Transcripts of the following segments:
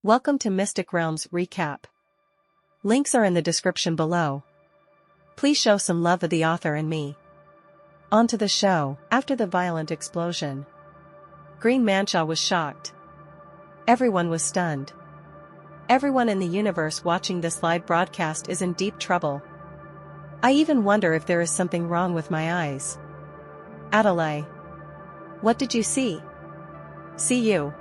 Welcome to Mystic Realms Recap. Links are in the description below. Please show some love of the author and me. On to the show. After the violent explosion, Green Mansha was shocked. Everyone was stunned. Everyone in the universe watching this live broadcast is in deep trouble. I even wonder if there is something wrong with my eyes. Adelaide. What did you see? See you.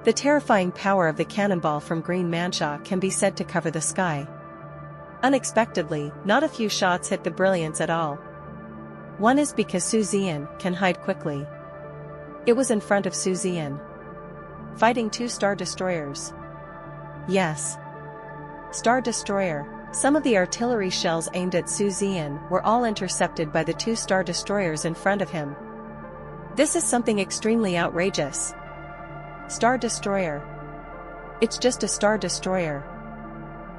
The terrifying power of the cannonball from Green Mansha can be said to cover the sky. Unexpectedly, not a few shots hit the brilliance at all. One is because Suzen can hide quickly. It was in front of Suzen, fighting two Star Destroyers. Yes. Star Destroyer. Some of the artillery shells aimed at Suzen were all intercepted by the two Star Destroyers in front of him. This is something extremely outrageous. Star Destroyer. It's just a Star Destroyer.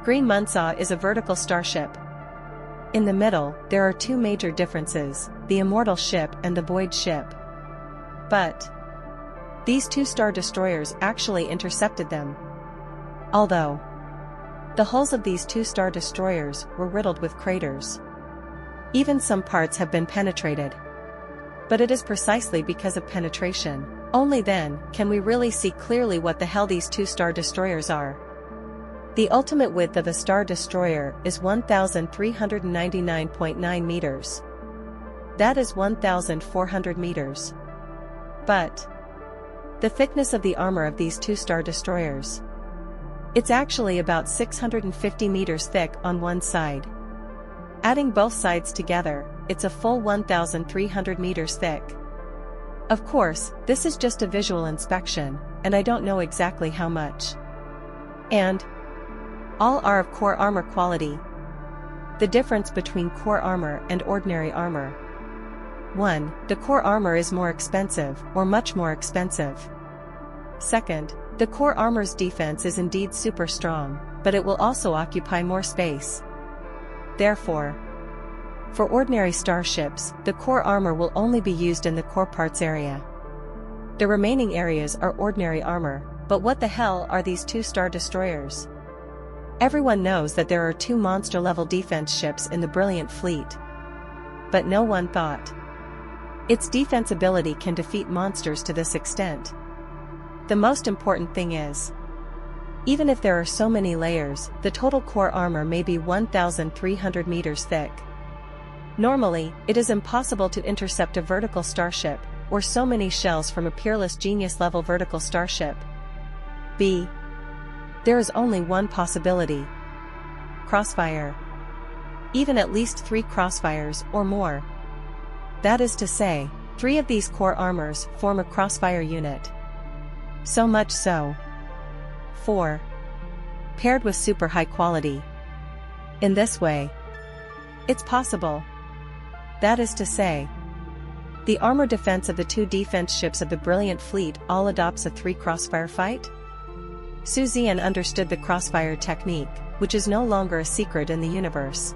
Green Mansha is a vertical starship. In the middle, there are two major differences, the immortal ship and the void ship. But these two Star Destroyers actually intercepted them. Although the hulls of these two Star Destroyers were riddled with craters. Even some parts have been penetrated. But it is precisely because of penetration. Only then can we really see clearly what the hell these two Star Destroyers are. The ultimate width of a Star Destroyer is 1,399.9 meters. That is 1,400 meters. But the thickness of the armor of these two Star Destroyers, it's actually about 650 meters thick on one side. Adding both sides together, it's a full 1,300 meters thick. Of course, this is just a visual inspection, and I don't know exactly how much. And all are of core armor quality. The difference between core armor and ordinary armor. 1. The core armor is more expensive, or much more expensive. Second, the core armor's defense is indeed super strong, but it will also occupy more space. Therefore, for ordinary starships, the core armor will only be used in the core parts area. The remaining areas are ordinary armor, but what the hell are these two Star Destroyers? Everyone knows that there are two monster-level defense ships in the brilliant fleet. But no one thought its defense ability can defeat monsters to this extent. The most important thing is, even if there are so many layers, the total core armor may be 1,300 meters thick. Normally, it is impossible to intercept a vertical starship, or so many shells from a peerless genius-level vertical starship. B. There is only one possibility. Crossfire. Even at least 3 crossfires or more. That is to say, 3 of these core armors form a crossfire unit. So much so. 4. Paired with super high quality. In this way, it's possible. That is to say, the armor defense of the 2 defense ships of the brilliant fleet all adopts a 3 crossfire fight? Suzen understood the crossfire technique, which is no longer a secret in the universe.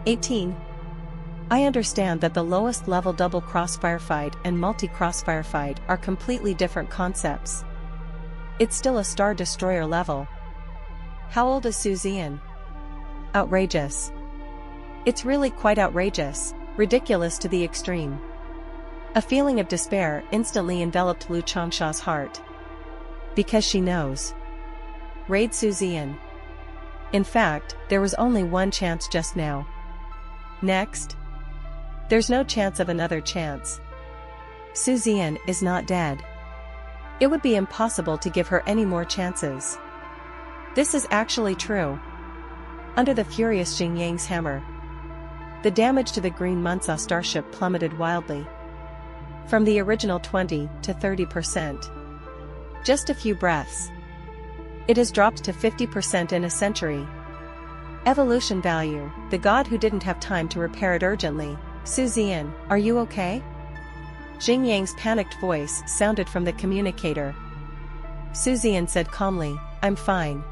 18. I understand that the lowest level double crossfire fight and multi-crossfire fight are completely different concepts. It's still a Star Destroyer level. How old is Suzen? Outrageous. It's really quite outrageous, ridiculous to the extreme. A feeling of despair instantly enveloped Lu Changsha's heart. Because she knows. Raid Suzen. In fact, there was only one chance just now. Next. There's no chance of another chance. Suzen is not dead. It would be impossible to give her any more chances. This is actually true. Under the furious Jing Yang's hammer, the damage to the Green Mansha starship plummeted wildly. From the original 20 to 30%. Just a few breaths. It has dropped to 50% in a century. Evolution value, the god who didn't have time to repair it urgently. Suzen, are you okay? Jing Yang's panicked voice sounded from the communicator. Suzen said calmly, I'm fine.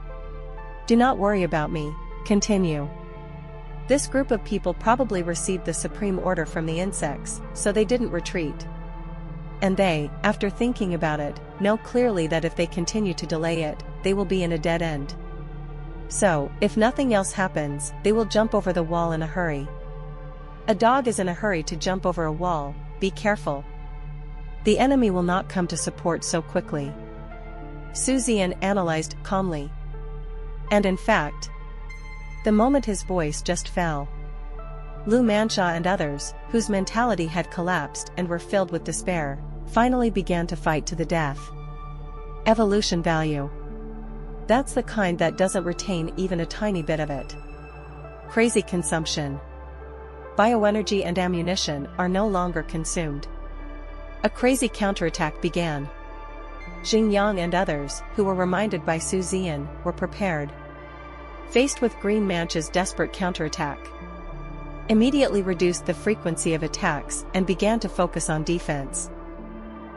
Do not worry about me, continue. This group of people probably received the supreme order from the insects, so they didn't retreat. and they, after thinking about it, know clearly that if they continue to delay it, they will be in a dead end. So, if nothing else happens, they will jump over the wall in a hurry. A dog is in a hurry to jump over a wall, be careful. The enemy will not come to support so quickly. Suzen analyzed calmly. And in fact, the moment his voice just fell, Green Mansha and others, whose mentality had collapsed and were filled with despair, finally began to fight to the death. Evolution value. That's the kind that doesn't retain even a tiny bit of it. Crazy consumption. Bioenergy and ammunition are no longer consumed. A crazy counterattack began. Xingyang and others, who were reminded by Suzen, were prepared. Faced with Green Mansha's desperate counterattack, immediately reduced the frequency of attacks and began to focus on defense.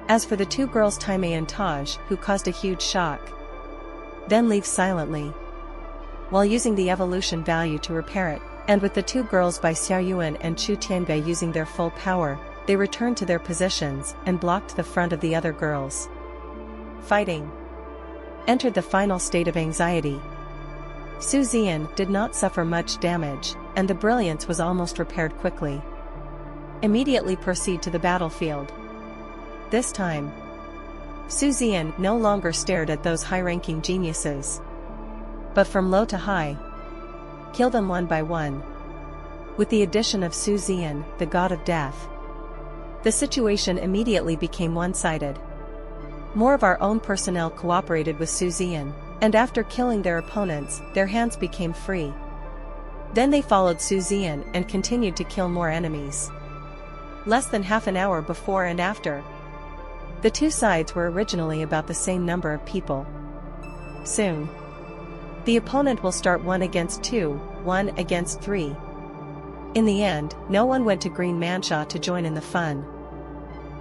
As for the two girls Taimei and Taj, who caused a huge shock, then leave silently, while using the evolution value to repair it, and with the two girls by Xiaoyuan and Chu Tianbei using their full power, they returned to their positions and blocked the front of the other girls. Fighting entered the final state of anxiety. Suzen did not suffer much damage, and the brilliance was almost repaired quickly. Immediately proceed to the battlefield. This time, Suzen no longer stared at those high-ranking geniuses, but from low to high, kill them one by one. With the addition of Suzen, the god of death, the situation immediately became one-sided. More of our own personnel cooperated with Suzen, and after killing their opponents, their hands became free. Then they followed Suzen and continued to kill more enemies. Less than half an hour before and after, the two sides were originally about the same number of people. Soon, the opponent will start 1 against 2, 1 against 3. In the end, no one went to Green Mansha to join in the fun.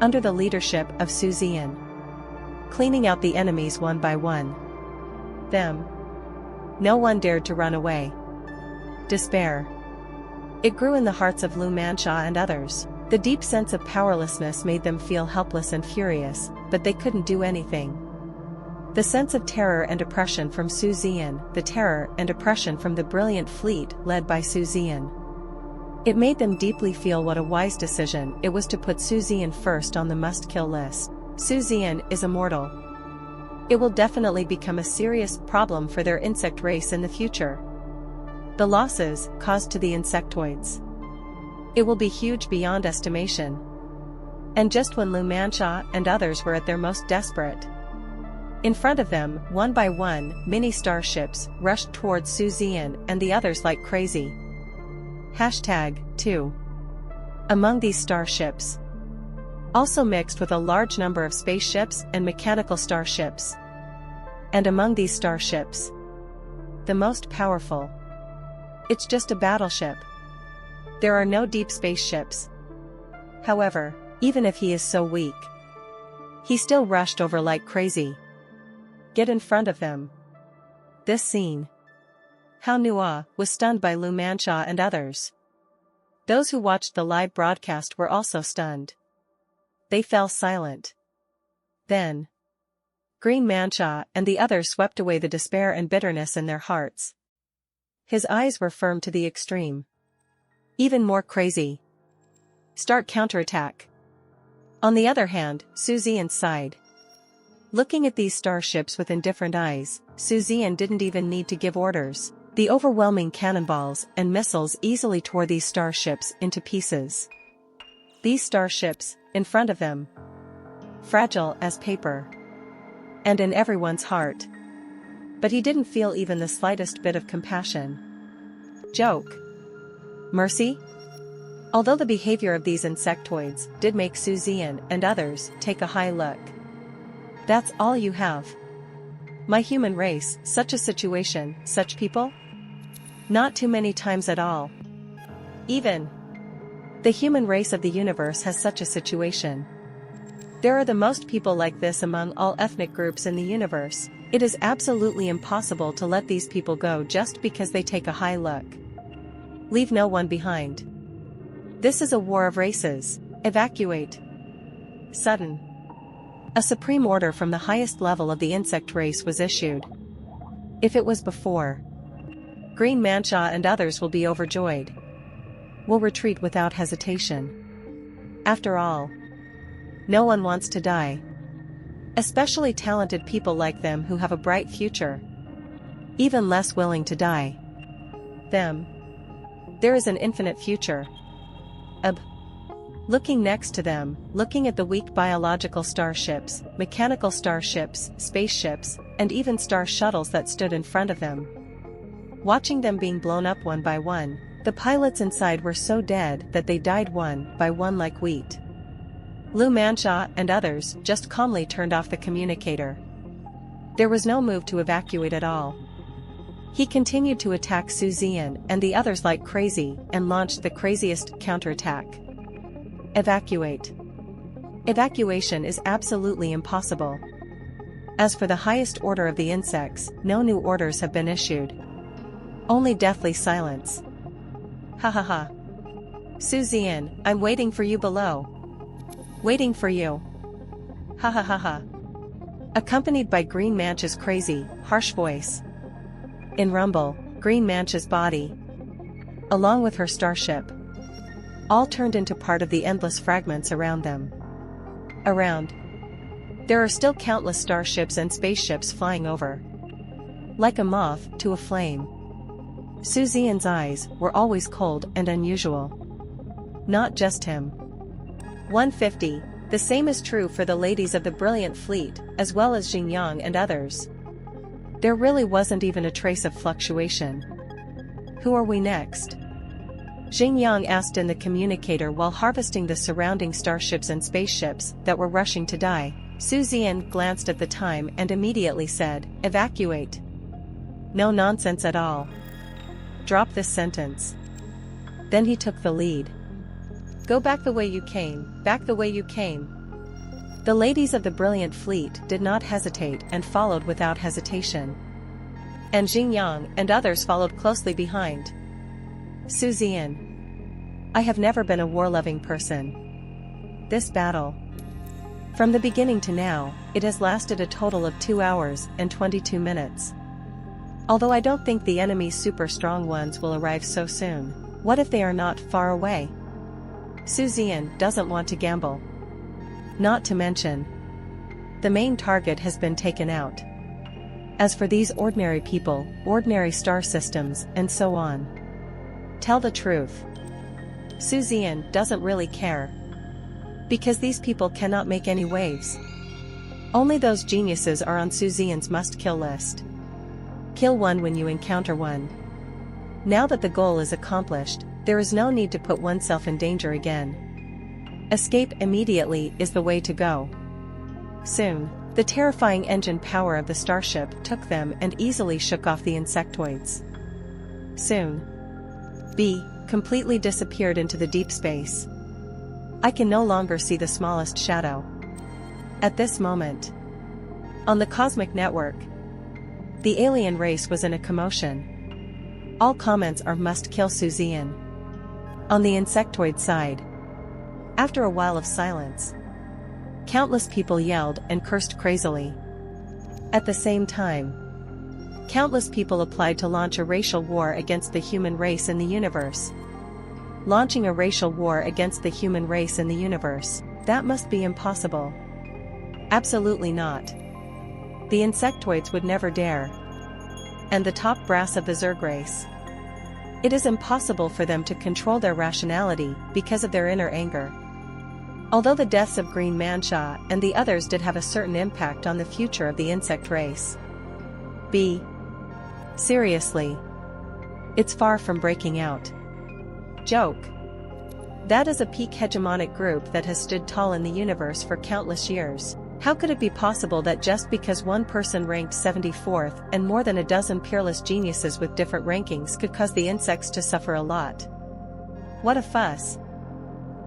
Under the leadership of Suzen, cleaning out the enemies one by one. No one dared to run away. Despair. It grew in the hearts of Green Mansha and others. The deep sense of powerlessness made them feel helpless and furious, but they couldn't do anything. The sense of terror and oppression from Suzen, the terror and oppression from the brilliant fleet led by Suzen. It made them deeply feel what a wise decision it was to put Suzen first on the must-kill list. Suzen is immortal. It will definitely become a serious problem for their insect race in the future. The losses caused to the insectoids, it will be huge beyond estimation. And just when Green Mansha and others were at their most desperate, in front of them, one by one, mini starships rushed towards Suzen and the others like crazy. #2. Among these starships, also mixed with a large number of spaceships and mechanical starships. And among these starships, the most powerful, it's just a battleship. There are no deep spaceships. However, even if he is so weak, he still rushed over like crazy. Get in front of them. This scene. Manhwa was stunned by Green Mansha and others. Those who watched the live broadcast were also stunned. They fell silent. Then, Green Mansha and the others swept away the despair and bitterness in their hearts. His eyes were firm to the extreme. Even more crazy. Start counterattack. On the other hand, Suzen sighed. Looking at these starships with indifferent eyes, Suzen didn't even need to give orders. The overwhelming cannonballs and missiles easily tore these starships into pieces. These starships, in front of them, fragile as paper, and in everyone's heart. But he didn't feel even the slightest bit of compassion. Joke. Mercy? Although the behavior of these insectoids did make Suzen and others take a high look. That's all you have? My human race, such a situation, such people? Not too many times at all. Even the human race of the universe has such a situation. There are the most people like this among all ethnic groups in the universe. It is absolutely impossible to let these people go just because they take a high look. Leave no one behind. This is a war of races. Evacuate. Sudden. A supreme order from the highest level of the insect race was issued. If it was before, Green Mansha and others will be overjoyed. Will retreat without hesitation. After all, no one wants to die. Especially talented people like them who have a bright future. Even less willing to die. Them. There is an infinite future. Looking next to them, looking at the weak biological starships, mechanical starships, spaceships, and even star shuttles that stood in front of them. Watching them being blown up one by one, the pilots inside were so dead that they died one by one like wheat. Lu Mansha and others just calmly turned off the communicator. There was no move to evacuate at all. He continued to attack Suzen and the others like crazy and launched the craziest counterattack. Evacuate. Evacuation is absolutely impossible. As for the highest order of the insects, no new orders have been issued. Only deathly silence. Ha ha ha. Suzen, I'm waiting for you below. Waiting for you. Ha ha ha ha. Accompanied by Green Mansha's crazy, harsh voice. In rumble, Green Mansha's body, along with her starship, all turned into part of the endless fragments around them. Around. There are still countless starships and spaceships flying over. Like a moth to a flame. Suzen's eyes were always cold and unusual. Not just him. 150. The same is true for the ladies of the brilliant fleet, as well as Zian and others. There really wasn't even a trace of fluctuation. Who are we next? Zian asked in the communicator while harvesting the surrounding starships and spaceships that were rushing to die. Suzen glanced at the time and immediately said, "Evacuate." No nonsense at all. Drop this sentence. Then he took the lead. Go back the way you came, back the way you came. The ladies of the brilliant fleet did not hesitate and followed without hesitation. And Zian and others followed closely behind. Suzen. I have never been a war-loving person. This battle. From the beginning to now, it has lasted a total of 2 hours and 22 minutes. Although I don't think the enemy's super strong ones will arrive so soon, what if they are not far away? Suzen doesn't want to gamble. Not to mention, the main target has been taken out. As for these ordinary people, ordinary star systems, and so on. Tell the truth. Suzen doesn't really care. Because these people cannot make any waves. Only those geniuses are on Suzen's must-kill list. Kill one when you encounter one. Now that the goal is accomplished, there is no need to put oneself in danger again. Escape immediately is the way to go. Soon, the terrifying engine power of the starship took them and easily shook off the insectoids. Soon, B completely disappeared into the deep space. I can no longer see the smallest shadow. At this moment, on the cosmic network, the alien race was in a commotion. All comments are must kill Suzen. On the insectoid side, after a while of silence, countless people yelled and cursed crazily. At the same time, countless people applied to launch a racial war against the human race in the universe. Launching a racial war against the human race in the universe, that must be impossible. Absolutely not. The insectoids would never dare. And the top brass of the Zerg race. It is impossible for them to control their rationality because of their inner anger. Although the deaths of Green Mansha and the others did have a certain impact on the future of the insect race. B. Seriously. It's far from breaking out. Joke. That is a peak hegemonic group that has stood tall in the universe for countless years. How could it be possible that just because one person ranked 74th and more than a dozen peerless geniuses with different rankings could cause the insects to suffer a lot? What a fuss.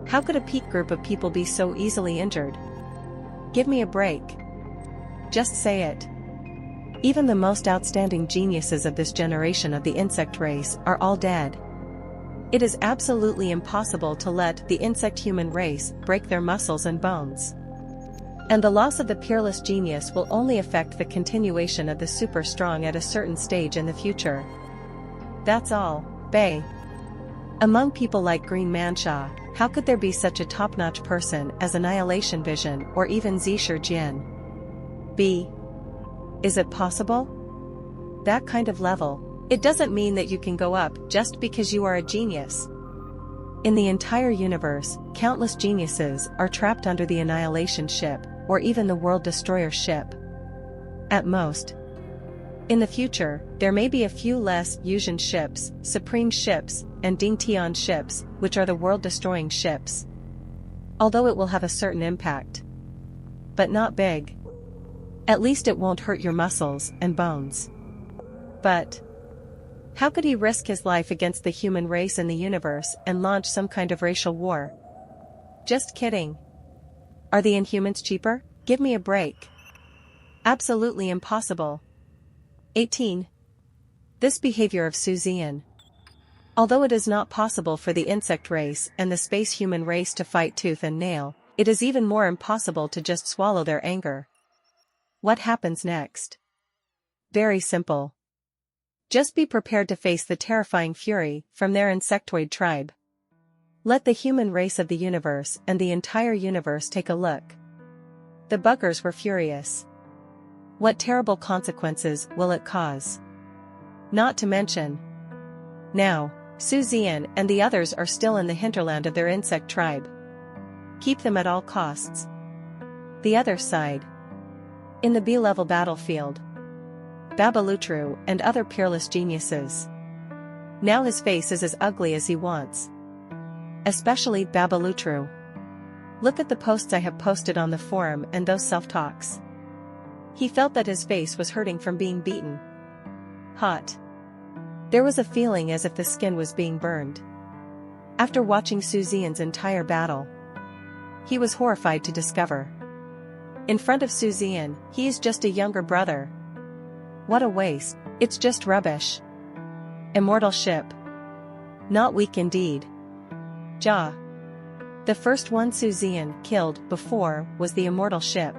How could a peak group of people be so easily injured? Give me a break. Just say it. Even the most outstanding geniuses of this generation of the insect race are all dead. It is absolutely impossible to let the insect-human race break their muscles and bones. And the loss of the peerless genius will only affect the continuation of the super strong at a certain stage in the future. That's all, bae. Among people like Green Mansha, how could there be such a top-notch person as Annihilation Vision or even Zisher Jian? B. Is it possible? That kind of level. It doesn't mean that you can go up just because you are a genius. In the entire universe, countless geniuses are trapped under the Annihilation ship, or even the World Destroyer ship. At most. In the future, there may be a few less Yuuzhan ships, Supreme ships, and Dingtian ships, which are the world-destroying ships. Although it will have a certain impact. But not big. At least it won't hurt your muscles and bones. But how could he risk his life against the human race in the universe and launch some kind of racial war? Just kidding. Are the Inhumans cheaper? Give me a break. Absolutely impossible. 18. This behavior of Suzen. Although it is not possible for the insect race and the space human race to fight tooth and nail, it is even more impossible to just swallow their anger. What happens next? Very simple. Just be prepared to face the terrifying fury from their insectoid tribe. Let the human race of the universe and the entire universe take a look. The buggers were furious. What terrible consequences will it cause? Not to mention. Now, Suzen and the others are still in the hinterland of their insect tribe. Keep them at all costs. The other side. In the B-level battlefield. Babalutru and other peerless geniuses. Now his face is as ugly as he wants. Especially Babalutru. Look at the posts I have posted on the forum and those self-talks. He felt that his face was hurting from being beaten. Hot. There was a feeling as if the skin was being burned. After watching Suzen's entire battle, he was horrified to discover. In front of Suzen, he is just a younger brother. What a waste. It's just rubbish. Immortal ship. Not weak indeed. Ja. The first one Suzen killed before was the immortal ship.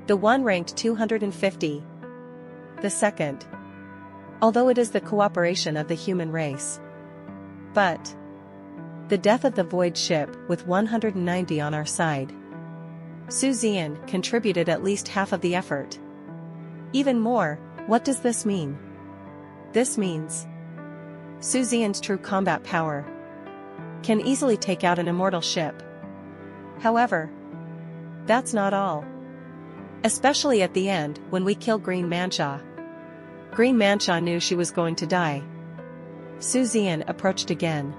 The one ranked 250. The second. Although it is the cooperation of the human race. But the death of the void ship with 190 on our side. Suzen contributed at least half of the effort. Even more, what does this mean? This means Suzen's true combat power can easily take out an immortal ship. However, that's not all. Especially at the end when we kill Green Mansha. Green Mansha knew she was going to die. Suzen approached again.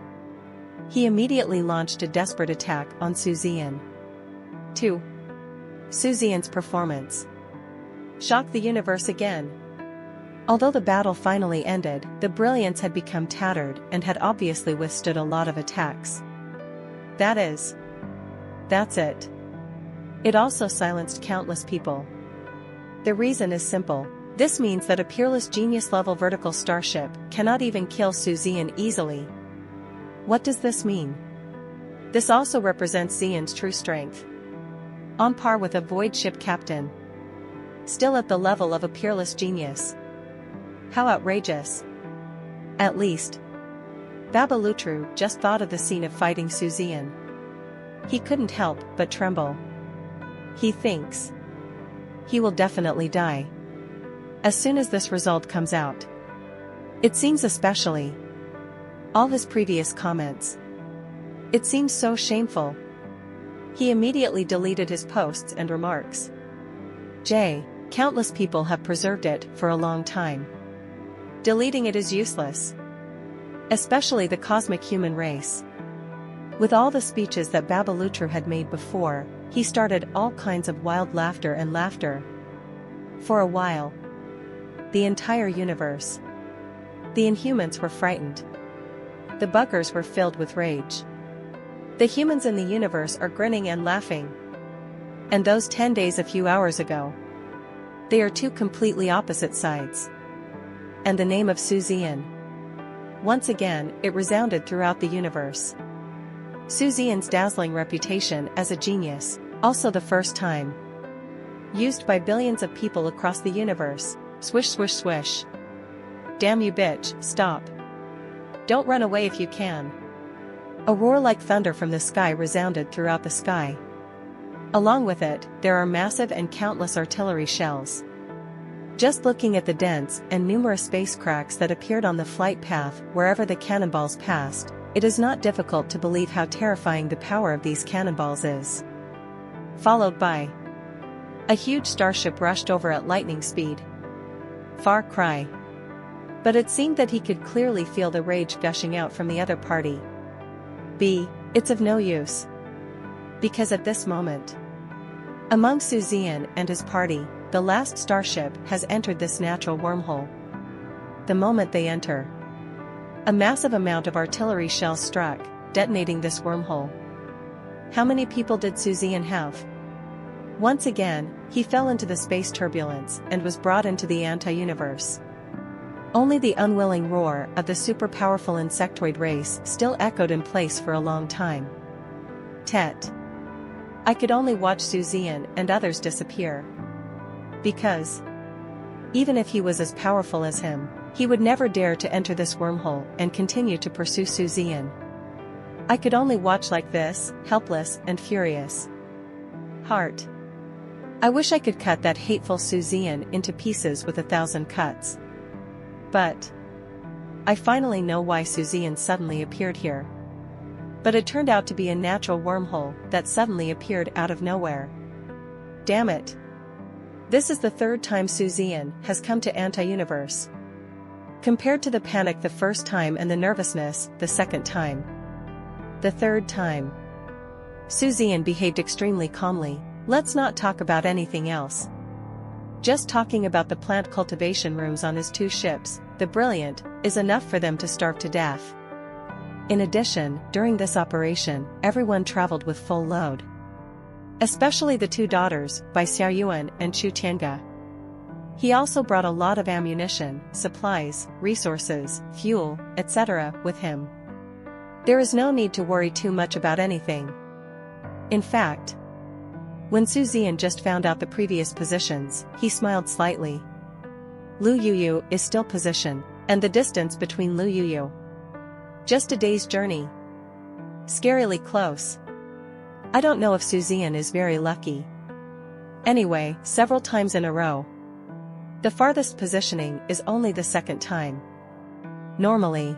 He immediately launched a desperate attack on Suzen. 2. Suzen's performance shocked the universe again. Although the battle finally ended, the brilliance had become tattered and had obviously withstood a lot of attacks. That's it. It also silenced countless people. The reason is simple. This means that a peerless genius-level vertical starship cannot even kill Suzen easily. What does this mean? This also represents Zian's true strength. On par with a void ship captain. Still at the level of a peerless genius. How outrageous. At least. Babalutru just thought of the scene of fighting Suzen. He couldn't help but tremble. He thinks he will definitely die as soon as this result comes out. It seems especially all his previous comments. It seems so shameful. He immediately deleted his posts and remarks. Countless people have preserved it for a long time. Deleting it is useless. Especially the cosmic human race. With all the speeches that Babalutru had made before, he started all kinds of wild laughter and laughter. For a while. The entire universe. The Inhumans were frightened. The buggers were filled with rage. The humans in the universe are grinning and laughing. And those 10 days a few hours ago. They are two completely opposite sides. And the name of Suzen. Once again, it resounded throughout the universe. Suzen's dazzling reputation as a genius, also the first time used by billions of people across the universe. Swish swish swish. Damn you bitch, stop. Don't run away if you can. A roar like thunder from the sky resounded throughout the sky. Along with it, there are massive and countless artillery shells. Just looking at the dents and numerous space cracks that appeared on the flight path wherever the cannonballs passed, it is not difficult to believe how terrifying the power of these cannonballs is. Followed by a huge starship rushed over at lightning speed. Far cry. But it seemed that he could clearly feel the rage gushing out from the other party. It's of no use. Because at this moment, among Suzen and his party, the last starship has entered this natural wormhole. The moment they enter, a massive amount of artillery shells struck, detonating this wormhole. How many people did Suzen have? Once again, he fell into the space turbulence and was brought into the anti-universe. Only the unwilling roar of the super-powerful insectoid race still echoed in place for a long time. Tet. I could only watch Suzen and others disappear. Because even if he was as powerful as him, he would never dare to enter this wormhole and continue to pursue Suzen. I could only watch like this, helpless and furious. Heart. I wish I could cut that hateful Suzen into pieces with 1,000 cuts. But I finally know why Suzen suddenly appeared here. But it turned out to be a natural wormhole that suddenly appeared out of nowhere. Damn it. This is the third time Suzen has come to anti-universe. Compared to the panic the first time and the nervousness the second time. The third time, Suzen behaved extremely calmly. Let's not talk about anything else. Just talking about the plant cultivation rooms on his 2 ships, the Brilliant, is enough for them to starve to death. In addition, during this operation, everyone traveled with full load. Especially the 2 daughters, by Xiaoyuan and Chu Tianga. He also brought a lot of ammunition, supplies, resources, fuel, etc. with him. There is no need to worry too much about anything. In fact, when Suzen just found out the previous positions, he smiled slightly. Lu Yuyu is still positioned, and the distance between Lu Yuyu. Just a day's journey. Scarily close. I don't know if Suzen is very lucky. Anyway, several times in a row. The farthest positioning is only the second time. Normally.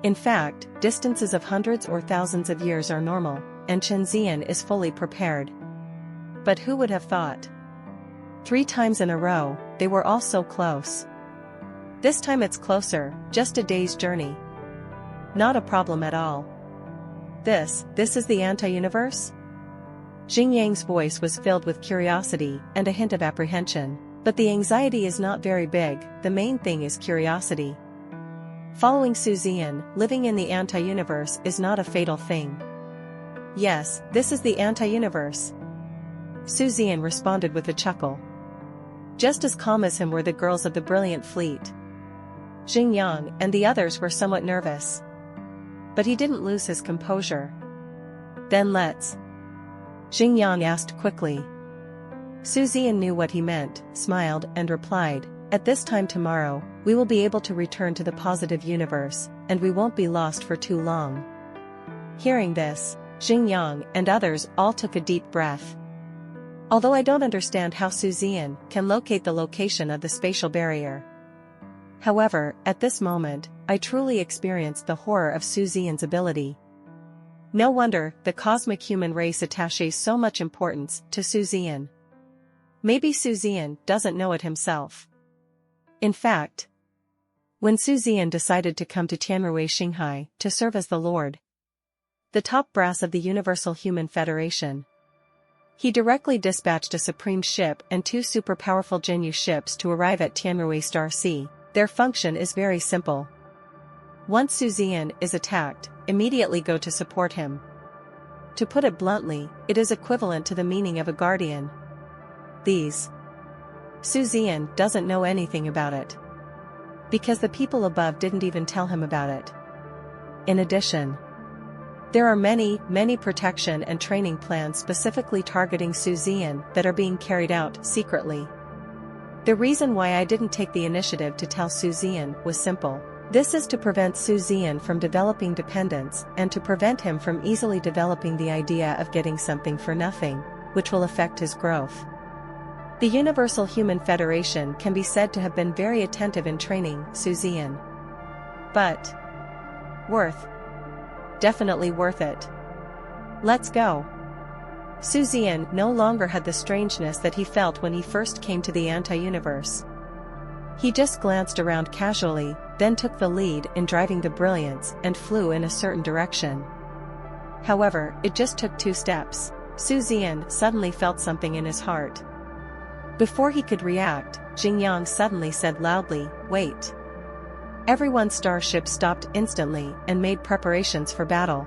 In fact, distances of hundreds or thousands of years are normal, and Chen Zian is fully prepared. But who would have thought? 3 times in a row, they were all so close. This time it's closer, just a day's journey. Not a problem at all. This is the anti-universe? Jing Yang's voice was filled with curiosity and a hint of apprehension, but the anxiety is not very big, the main thing is curiosity. Following Suzen, living in the anti-universe is not a fatal thing. Yes, this is the anti-universe. Suzen responded with a chuckle. Just as calm as him were the girls of the Brilliant Fleet. Jing Yang and the others were somewhat nervous. But he didn't lose his composure. Then let's. Jing Yang asked quickly. Suzen knew what he meant, smiled and replied, at this time tomorrow, we will be able to return to the positive universe, and we won't be lost for too long. Hearing this, Jing Yang and others all took a deep breath. Although I don't understand how Suzen can locate the location of the spatial barrier. However, at this moment, I truly experienced the horror of Suzen's ability. No wonder the cosmic human race attaches so much importance to Suzen. Maybe Suzen doesn't know it himself. In fact, when Suzen decided to come to Tianrui Xinghai to serve as the Lord, the top brass of the Universal Human Federation, he directly dispatched a supreme ship and 2 super-powerful Jinyu ships to arrive at Tianrui Star Sea. Their function is very simple. Once Suzen is attacked, immediately go to support him. To put it bluntly, it is equivalent to the meaning of a guardian. Suzen doesn't know anything about it. Because the people above didn't even tell him about it. In addition, There are many protection and training plans specifically targeting Suzen that are being carried out secretly. The reason why I didn't take the initiative to tell Suzen was simple. This is to prevent Suzen from developing dependence and to prevent him from easily developing the idea of getting something for nothing, which will affect his growth. The Universal Human Federation can be said to have been very attentive in training Suzen. But definitely worth it. Let's go. Suzen no longer had the strangeness that he felt when he first came to the anti-universe. He just glanced around casually, then took the lead in driving the Brilliance and flew in a certain direction. However, it just took 2 steps. Suzen suddenly felt something in his heart. Before he could react, Jingyang suddenly said loudly, "Wait." Everyone's starship stopped instantly and made preparations for battle.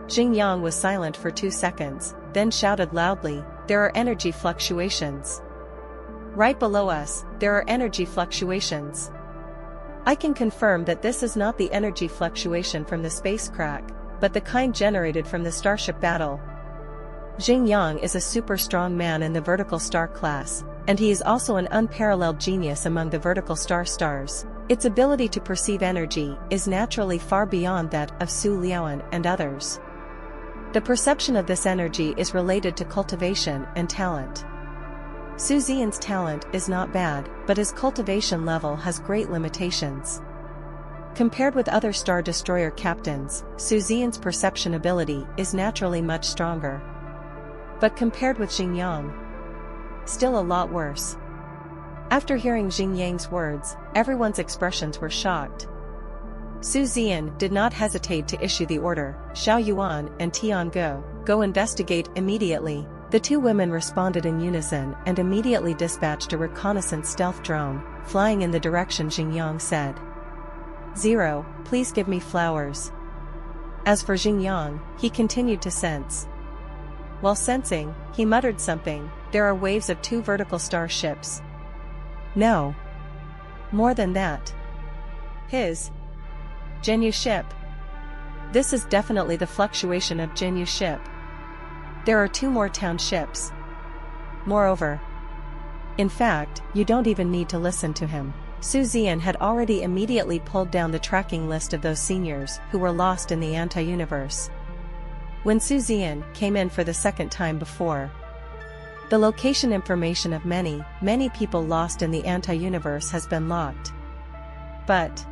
Jingyang was silent for 2 seconds, then shouted loudly, "There are energy fluctuations. Right below us, there are energy fluctuations. I can confirm that this is not the energy fluctuation from the space crack, but the kind generated from the starship battle." Jingyang is a super strong man in the vertical star class, and he is also an unparalleled genius among the vertical stars. Its ability to perceive energy is naturally far beyond that of Su Liuan and others. The perception of this energy is related to cultivation and talent. Suzen's talent is not bad, but his cultivation level has great limitations. Compared with other Star Destroyer captains, Suzen's perception ability is naturally much stronger. But compared with Jingyang, still a lot worse. After hearing Jingyang's words, everyone's expressions were shocked. Suzen did not hesitate to issue the order, "Xiao Yuan and Tian go investigate immediately." The 2 women responded in unison and immediately dispatched a reconnaissance stealth drone, flying in the direction Jingyang said. "0, please give me flowers." As for Jingyang, he continued to sense. While sensing, he muttered something, "There are waves of 2 vertical starships. No. More than that. His Jinyu ship. This is definitely the fluctuation of Jinyu ship. There are 2 more town ships. Moreover. In fact, you don't even need to listen to him." Suzen had already immediately pulled down the tracking list of those seniors who were lost in the anti-universe. When Suzen came in for the second time before, the location information of many people lost in the anti-universe has been locked. But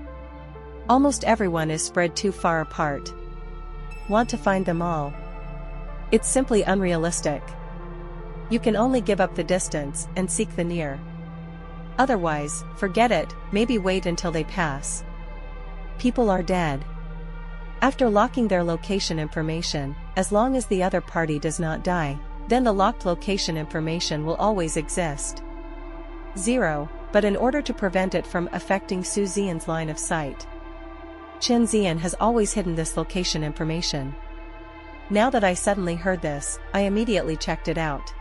almost everyone is spread too far apart. Want to find them all? It's simply unrealistic. You can only give up the distance and seek the near. Otherwise, forget it, maybe wait until they pass. People are dead. After locking their location information, as long as the other party does not die, then the locked location information will always exist. 0, but in order to prevent it from affecting Suzen's line of sight, Zian has always hidden this location information. Now that I suddenly heard this, I immediately checked it out.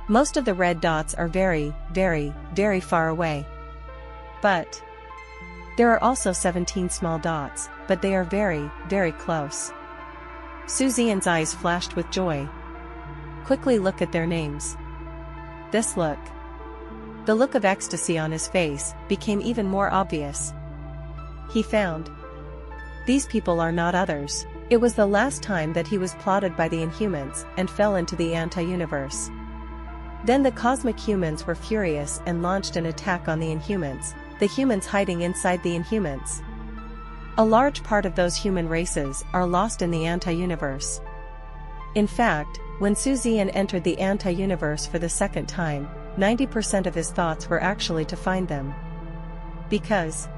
Most of the red dots are very far away. But there are also 17 small dots, but they are very close. Suzen's eyes flashed with joy. Quickly look at their names. This look. The look of ecstasy on his face became even more obvious. He found. These people are not others. It was the last time that he was plotted by the Inhumans and fell into the anti-universe. Then the cosmic humans were furious and launched an attack on the Inhumans, the humans hiding inside the Inhumans. A large part of those human races are lost in the anti-universe. In fact, when Suzen entered the anti-universe for the second time, 90% of his thoughts were actually to find them. Because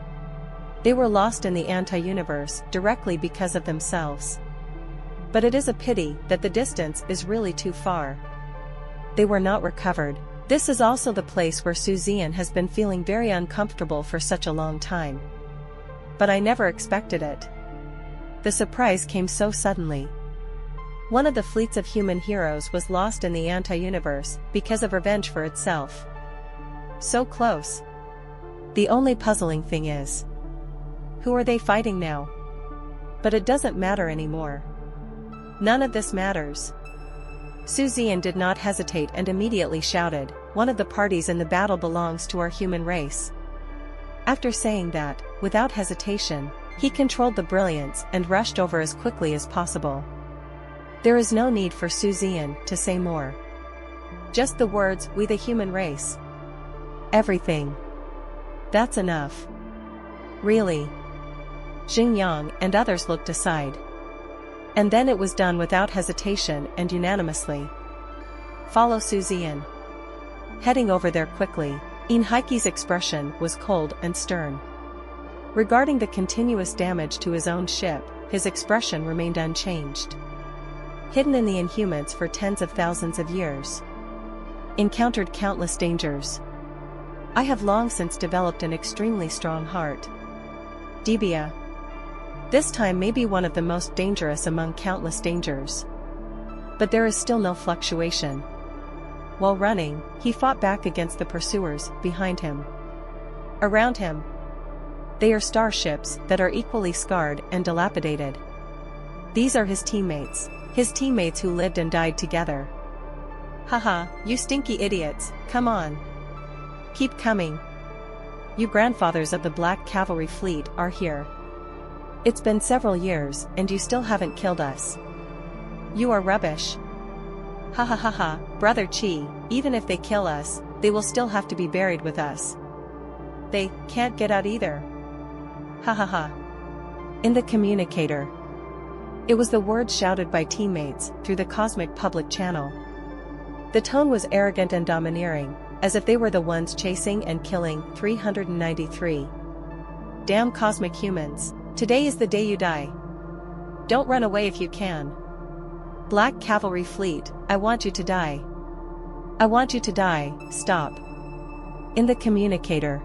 they were lost in the anti-universe directly because of themselves. But it is a pity that the distance is really too far. They were not recovered. This is also the place where Suzen has been feeling very uncomfortable for such a long time. But I never expected it. The surprise came so suddenly. One of the fleets of human heroes was lost in the anti-universe because of revenge for itself. So close. The only puzzling thing is, who are they fighting now? But it doesn't matter anymore. None of this matters. Suzen did not hesitate and immediately shouted, "One of the parties in the battle belongs to our human race." After saying that, without hesitation, he controlled the brilliance and rushed over as quickly as possible. There is no need for Suzen to say more. Just the words, "We the human race." Everything. That's enough. Really? Xingyang and others looked aside. And then it was done without hesitation and unanimously. "Follow Suzen." Heading over there quickly, Inhaiki's expression was cold and stern. Regarding the continuous damage to his own ship, his expression remained unchanged. Hidden in the Inhumans for tens of thousands of years. Encountered countless dangers. I have long since developed an extremely strong heart. Debia. This time may be one of the most dangerous among countless dangers. But there is still no fluctuation. While running, he fought back against the pursuers behind him. Around him. They are starships that are equally scarred and dilapidated. These are his teammates who lived and died together. Haha, you stinky idiots, come on. Keep coming. You grandfathers of the Black Cavalry fleet are here. It's been several years and you still haven't killed us. You are rubbish. Ha ha ha ha, Brother Chi, even if they kill us, they will still have to be buried with us. They can't get out either. Ha ha ha. In the communicator. It was the words shouted by teammates through the cosmic public channel. The tone was arrogant and domineering, as if they were the ones chasing and killing 393. Damn cosmic humans, today is the day you die. Don't run away if you can. Black Cavalry fleet, I want you to die. I want you to die, stop. In the communicator.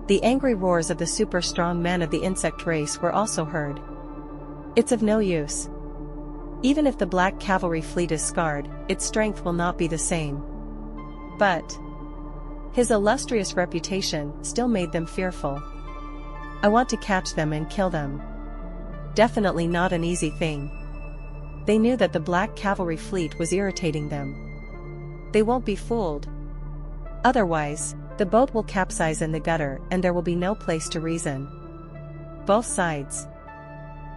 The angry roars of the super strong men of the insect race were also heard. It's of no use. Even if the Black Cavalry fleet is scarred, its strength will not be the same. But his illustrious reputation still made them fearful. I want to catch them and kill them. Definitely not an easy thing. They knew that the Black Cavalry fleet was irritating them. They won't be fooled. Otherwise, the boat will capsize in the gutter and there will be no place to reason. Both sides.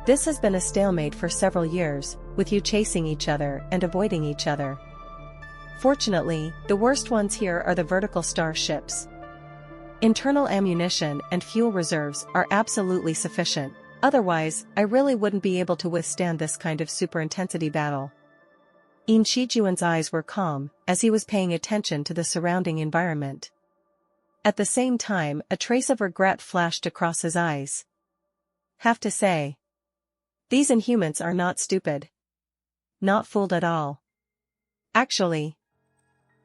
This has been a stalemate for several years, with you chasing each other and avoiding each other. Fortunately, the worst ones here are the vertical starships. Internal ammunition and fuel reserves are absolutely sufficient. Otherwise, I really wouldn't be able to withstand this kind of super-intensity battle. In Shijuan's eyes were calm, as he was paying attention to the surrounding environment. At the same time, a trace of regret flashed across his eyes. Have to say, these Inhumans are not stupid. Not fooled at all. Actually,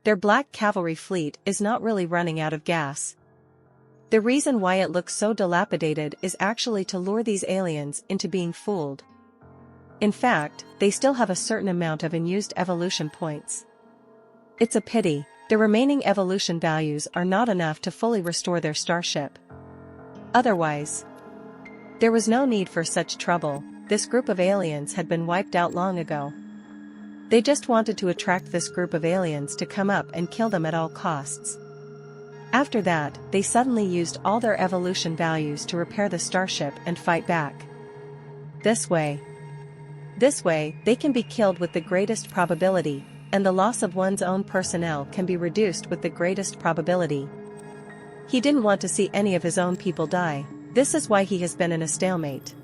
their Black Cavalry fleet is not really running out of gas. The reason why it looks so dilapidated is actually to lure these aliens into being fooled. In fact, they still have a certain amount of unused evolution points. It's a pity, the remaining evolution values are not enough to fully restore their starship. Otherwise, there was no need for such trouble. This group of aliens had been wiped out long ago. They just wanted to attract this group of aliens to come up and kill them at all costs. After that, they suddenly used all their evolution values to repair the starship and fight back. This way, they can be killed with the greatest probability, and the loss of one's own personnel can be reduced with the greatest probability. He didn't want to see any of his own people die. This is why he has been in a stalemate.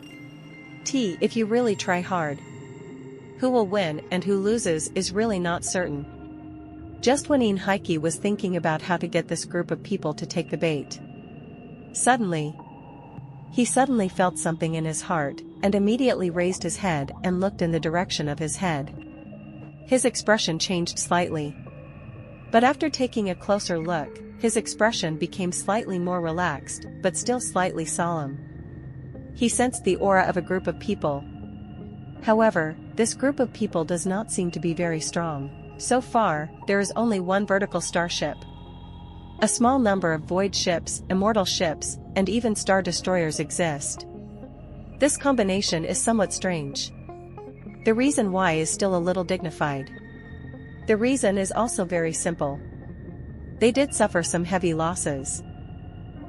If you really try hard, who will win and who loses is really not certain. Just when Inhaiki was thinking about how to get this group of people to take the bait, he suddenly felt something in his heart, and immediately raised his head and looked in the direction of his head. His expression changed slightly. But after taking a closer look, his expression became slightly more relaxed, but still slightly solemn. He sensed the aura of a group of people. However, this group of people does not seem to be very strong. So far, there is only one vertical starship. A small number of void ships, immortal ships, and even star destroyers exist. This combination is somewhat strange. The reason why is still a little dignified. The reason is also very simple. They did suffer some heavy losses.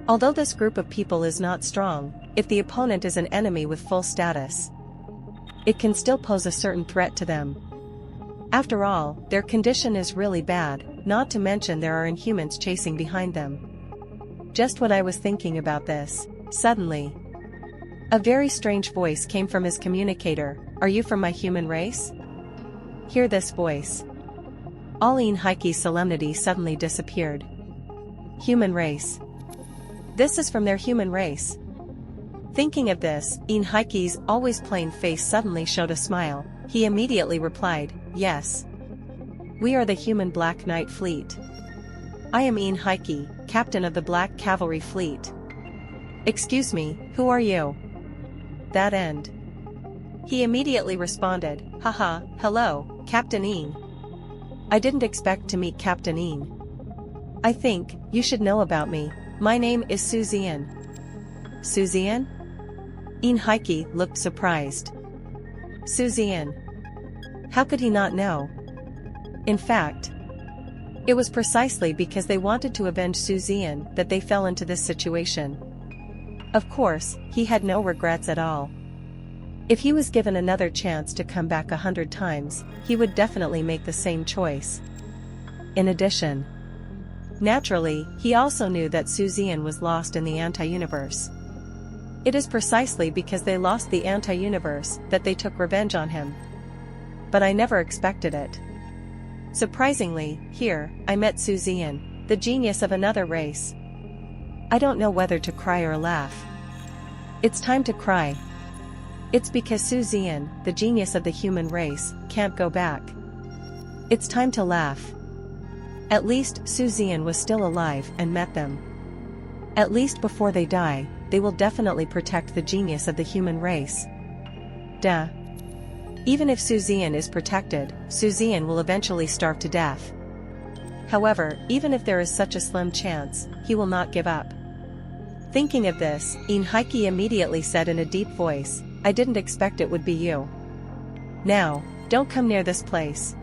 Although this group of people is not strong, if the opponent is an enemy with full status, it can still pose a certain threat to them. After all, their condition is really bad, not to mention there are inhumans chasing behind them. Just what I was thinking about this. Suddenly, a very strange voice came from his communicator. Are you from my human race? Hear this voice. All Inhaiki's solemnity suddenly disappeared. Human race. This is from their human race. Thinking of this, Inhaiki's always plain face suddenly showed a smile. He immediately replied, yes. We are the human Black Knight fleet. I am Inhaiki, captain of the Black Cavalry fleet. Excuse me, who are you? That end. He immediately responded, haha, hello, Captain Een. I didn't expect to meet Captain Een. I think, you should know about me. My name is Suzen. Suzen? Inhaiki looked surprised. Suzen. How could he not know? In fact, it was precisely because they wanted to avenge Suzen that they fell into this situation. Of course, he had no regrets at all. If he was given another chance to come back 100 times, he would definitely make the same choice. In addition, naturally, he also knew that Suzen was lost in the anti-universe. It is precisely because they lost the anti-universe that they took revenge on him. But I never expected it. Surprisingly, here, I met Suzen, the genius of another race. I don't know whether to cry or laugh. It's time to cry. It's because Suzen, the genius of the human race, can't go back. It's time to laugh. At least Suzen was still alive and met them. At least before they die, they will definitely protect the genius of the human race. Duh. Even if Suzen is protected, Suzen will eventually starve to death. However, even if there is such a slim chance, he will not give up. Thinking of this, Inhaiki immediately said in a deep voice, I didn't expect it would be you. Now, don't come near this place.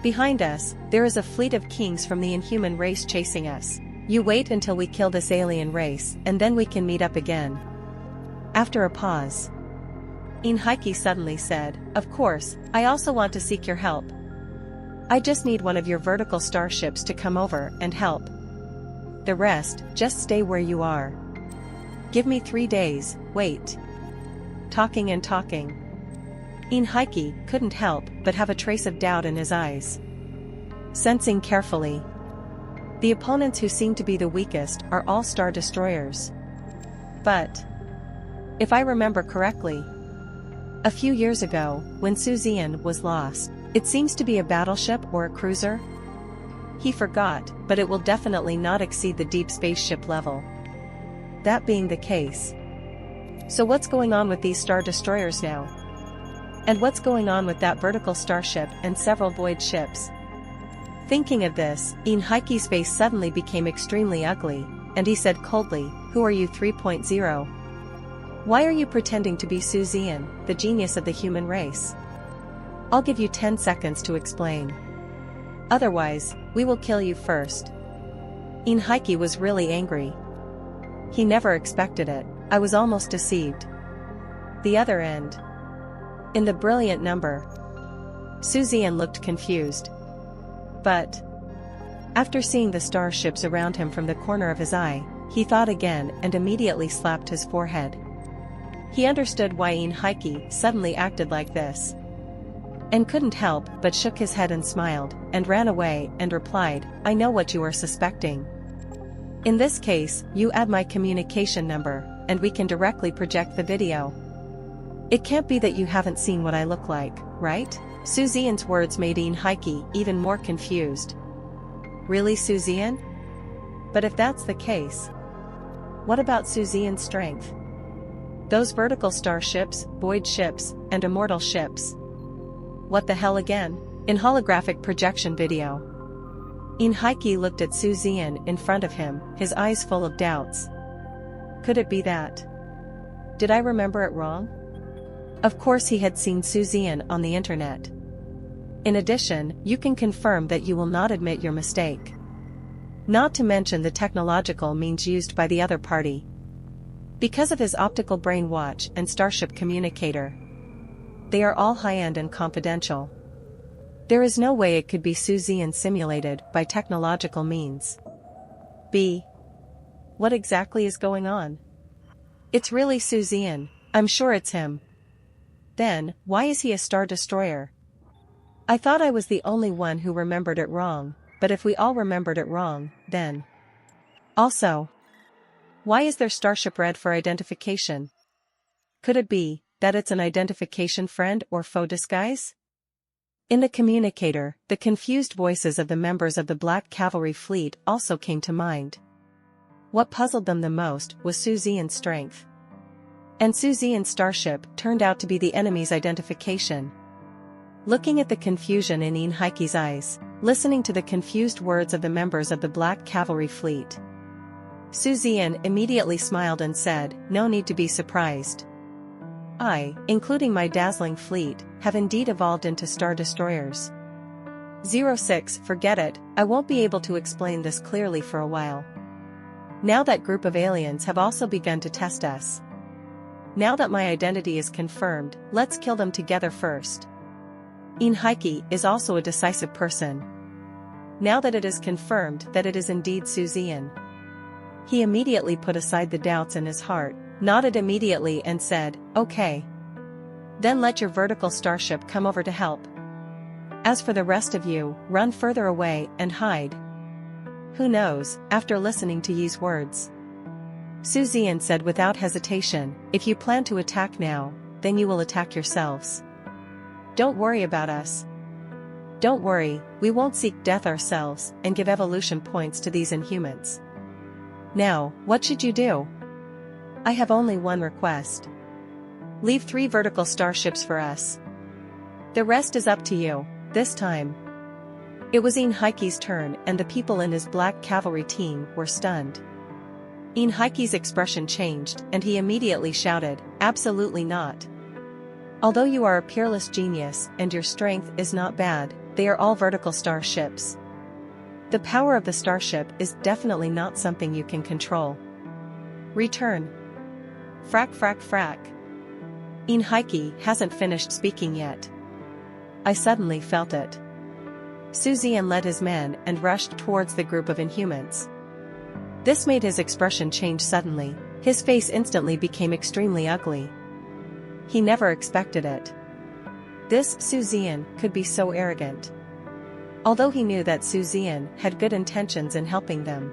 Behind us, there is a fleet of kings from the inhuman race chasing us. You wait until we kill this alien race, and then we can meet up again. After a pause, Inhaiki suddenly said, of course, I also want to seek your help. I just need one of your vertical starships to come over and help. The rest, just stay where you are. Give me 3 days, wait. Talking and talking. Inhaiki couldn't help but have a trace of doubt in his eyes. Sensing carefully, the opponents who seem to be the weakest are all star destroyers. But, if I remember correctly, a few years ago, when Suzen was lost, it seems to be a battleship or a cruiser? He forgot, but it will definitely not exceed the deep spaceship level. That being the case. So what's going on with these star destroyers now? And what's going on with that vertical starship and several void ships? Thinking of this, Inhaiki's face suddenly became extremely ugly, and he said coldly, who are you 3.0? Why are you pretending to be Suzen, the genius of the human race? I'll give you 10 seconds to explain. Otherwise, we will kill you first. Inhaiki was really angry. He never expected it. I was almost deceived. The other end. In the brilliant number. Suzen looked confused. But, after seeing the starships around him from the corner of his eye, he thought again and immediately slapped his forehead. He understood why Inhaiki suddenly acted like this. And couldn't help but shook his head and smiled, and ran away and replied, I know what you are suspecting. In this case, you add my communication number, and we can directly project the video. It can't be that you haven't seen what I look like, right? Suzen's words made Inhaiki even more confused. Really, Suzen? But if that's the case, what about Suzen's strength? Those vertical starships, void ships, and immortal ships. What the hell again? In holographic projection video, Inhaiki looked at Suzen in front of him, his eyes full of doubts. Could it be that? Did I remember it wrong? Of course he had seen Suzen on the internet. In addition, you can confirm that you will not admit your mistake. Not to mention the technological means used by the other party. Because of his optical brain watch and starship communicator. They are all high-end and confidential. There is no way it could be Suzen simulated by technological means. B. What exactly is going on? It's really Suzen, I'm sure it's him. Then, why is he a star destroyer? I thought I was the only one who remembered it wrong, but if we all remembered it wrong, then. Also, why is their starship red for identification? Could it be that it's an identification friend or foe disguise? In the communicator, the confused voices of the members of the Black Cavalry fleet also came to mind. What puzzled them the most was Suzen's strength. And Suzen's starship turned out to be the enemy's identification. Looking at the confusion in Inhaiki's eyes, listening to the confused words of the members of the Black Cavalry fleet, Suzen immediately smiled and said, "No need to be surprised. I, including my dazzling fleet, have indeed evolved into star destroyers." 06 Forget it, I won't be able to explain this clearly for a while. Now that group of aliens have also begun to test us. Now that my identity is confirmed, let's kill them together first. Inhaiki is also a decisive person. Now that it is confirmed that it is indeed Suzen, he immediately put aside the doubts in his heart, nodded immediately and said, "Okay. Then let your vertical starship come over to help. As for the rest of you, run further away and hide." Who knows, after listening to Yi's words, Suzen said without hesitation, "If you plan to attack now, then you will attack yourselves. Don't worry about us. Don't worry, we won't seek death ourselves and give evolution points to these inhumans. Now, what should you do? I have only one request. Leave 3 vertical starships for us. The rest is up to you, this time." It was Inhaiki's turn and the people in his Black Cavalry team were stunned. Inhaiki's expression changed and he immediately shouted, "Absolutely not. Although you are a peerless genius and your strength is not bad, they are all vertical starships. The power of the starship is definitely not something you can control. Return." Frack frack frack. Inhaiki hasn't finished speaking yet. I suddenly felt it. Suzen led his men and rushed towards the group of inhumans. This made his expression change suddenly, his face instantly became extremely ugly. He never expected it. This Suzen could be so arrogant. Although he knew that Suzen had good intentions in helping them.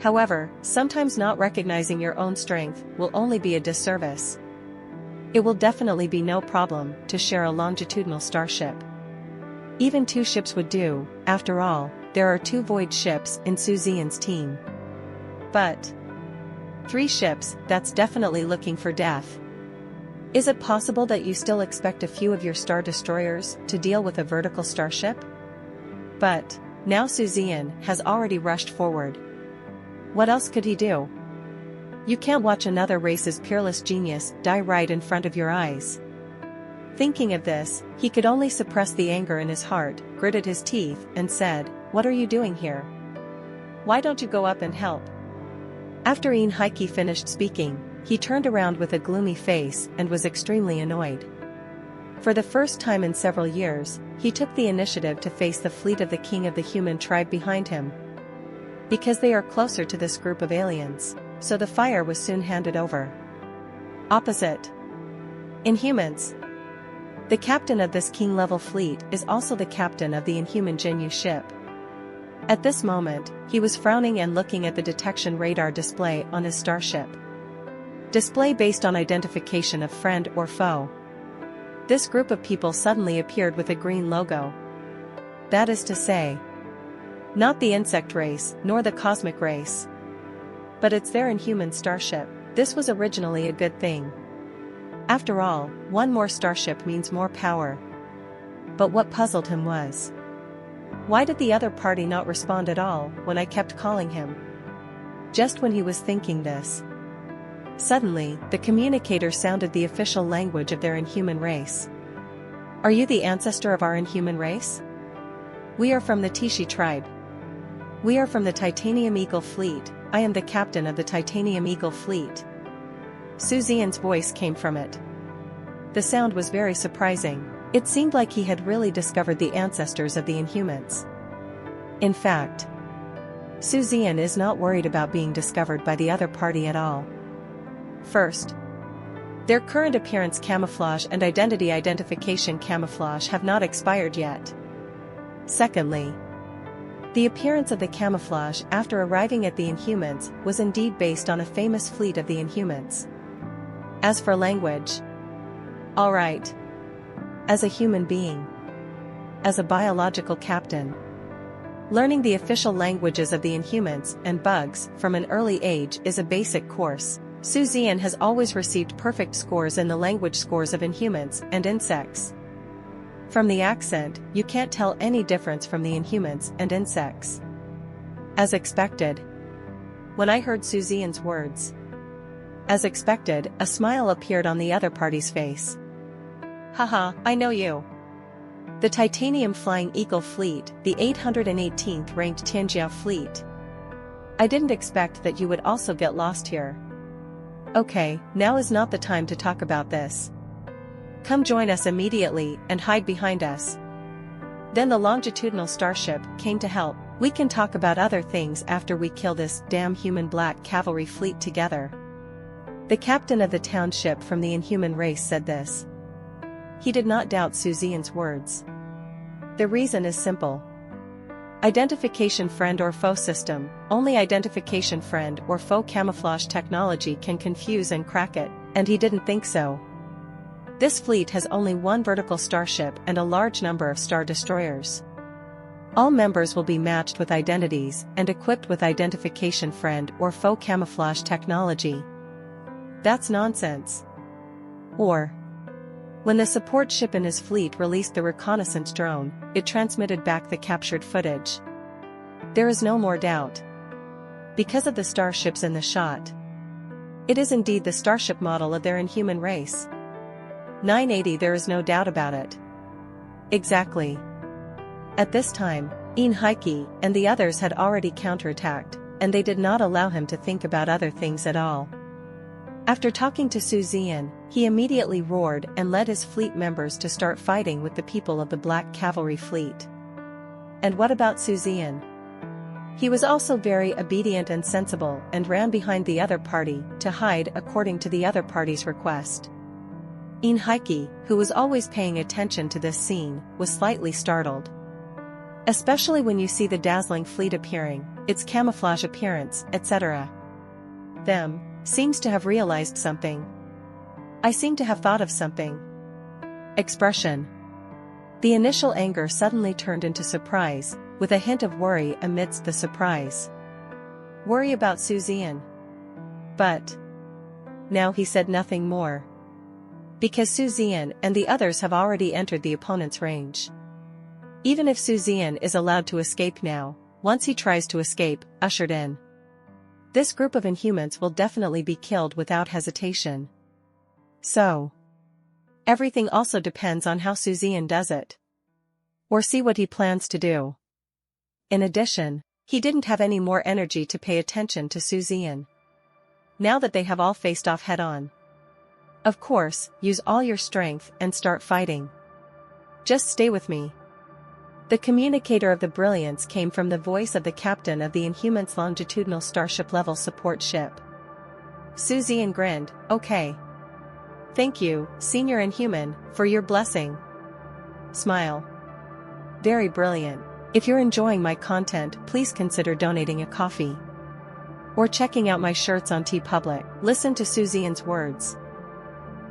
However, sometimes not recognizing your own strength will only be a disservice. It will definitely be no problem to share a longitudinal starship. Even 2 ships would do, after all, there are 2 void ships in Suzen's team. But 3 ships, that's definitely looking for death. Is it possible that you still expect a few of your star destroyers to deal with a vertical starship? But now Suzen has already rushed forward. What else could he do? You can't watch another race's peerless genius die right in front of your eyes. Thinking of this, he could only suppress the anger in his heart, gritted his teeth, and said, "What are you doing here? Why don't you go up and help?" After Inhaiki finished speaking, he turned around with a gloomy face and was extremely annoyed. For the first time in several years, he took the initiative to face the fleet of the king of the human tribe behind him. Because they are closer to this group of aliens, so the fire was soon handed over. Opposite. Inhumans. The captain of this king-level fleet is also the captain of the inhuman Jinyu ship. At this moment, he was frowning and looking at the detection radar display on his starship. Display based on identification of friend or foe. This group of people suddenly appeared with a green logo. That is to say, not the insect race nor the cosmic race. But it's their inhuman starship. This was originally a good thing. After all, one more starship means more power. But what puzzled him was, why did the other party not respond at all when I kept calling him? Just when he was thinking this, Suddenly, the communicator sounded the official language of their inhuman race. Are you the ancestor of our inhuman race? We are from the Tishi tribe. We are from the Titanium Eagle Fleet. I am the captain of the Titanium Eagle Fleet. Suzen's voice came from it. The sound was very surprising. It seemed like he had really discovered the ancestors of the Inhumans. In fact, Suzen is not worried about being discovered by the other party at all. First, their current appearance camouflage and identity identification camouflage have not expired yet. Secondly, the appearance of the camouflage after arriving at the Inhumans was indeed based on a famous fleet of the Inhumans. As for language, alright. As a human being, as a biological captain, learning the official languages of the Inhumans and bugs from an early age is a basic course. Suzen has always received perfect scores in the language scores of Inhumans and insects. From the accent, you can't tell any difference from the Inhumans and insects. As expected. When I heard Suzen's words, as expected, a smile appeared on the other party's face. Haha, I know you. The Titanium Flying Eagle Fleet, the 818th ranked Tianjia Fleet. I didn't expect that you would also get lost here. Okay, now is not the time to talk about this. Come join us immediately and hide behind us. Then the longitudinal starship came to help. We can talk about other things after we kill this damn human black cavalry fleet together. The captain of the township from the Inhuman race said this. He did not doubt Suzen's words. The reason is simple. Identification friend or foe system. Only identification friend or foe camouflage technology can confuse and crack it, and he didn't think so. This fleet has only one vertical starship and a large number of star destroyers. All members will be matched with identities and equipped with identification friend or foe camouflage technology. That's nonsense. Or, when the support ship in his fleet released the reconnaissance drone, it transmitted back the captured footage. There is no more doubt. Because of the starships in the shot. It is indeed the starship model of their inhuman race. 980, there is no doubt about it. Exactly. At this time, Heike and the others had already counterattacked, and they did not allow him to think about other things at all. After talking to Suzen, he immediately roared and led his fleet members to start fighting with the people of the Black Cavalry fleet. And what about Suzen? He was also very obedient and sensible and ran behind the other party to hide according to the other party's request. Heike, who was always paying attention to this scene, was slightly startled. Especially when you see the dazzling fleet appearing, its camouflage appearance, etc. Them seems to have realized something. I seem to have thought of something. Expression. The initial anger suddenly turned into surprise, with a hint of worry amidst the surprise. Worry about Suzen. But now he said nothing more. Because Suzen and the others have already entered the opponent's range. Even if Suzen is allowed to escape now, once he tries to escape, ushered in. This group of Inhumans will definitely be killed without hesitation. So, everything also depends on how Suzen does it. Or see what he plans to do. In addition, he didn't have any more energy to pay attention to Suzen. Now that they have all faced off head-on. Of course, use all your strength and start fighting. Just stay with me. The communicator of the brilliance came from the voice of the captain of the Inhumans longitudinal starship level support ship. Suzen grinned, okay. Thank you, Senior Inhuman, for your blessing. Smile. Very brilliant. If you're enjoying my content, please consider donating a coffee. Or checking out my shirts on TeePublic. Listen to Suzen's words.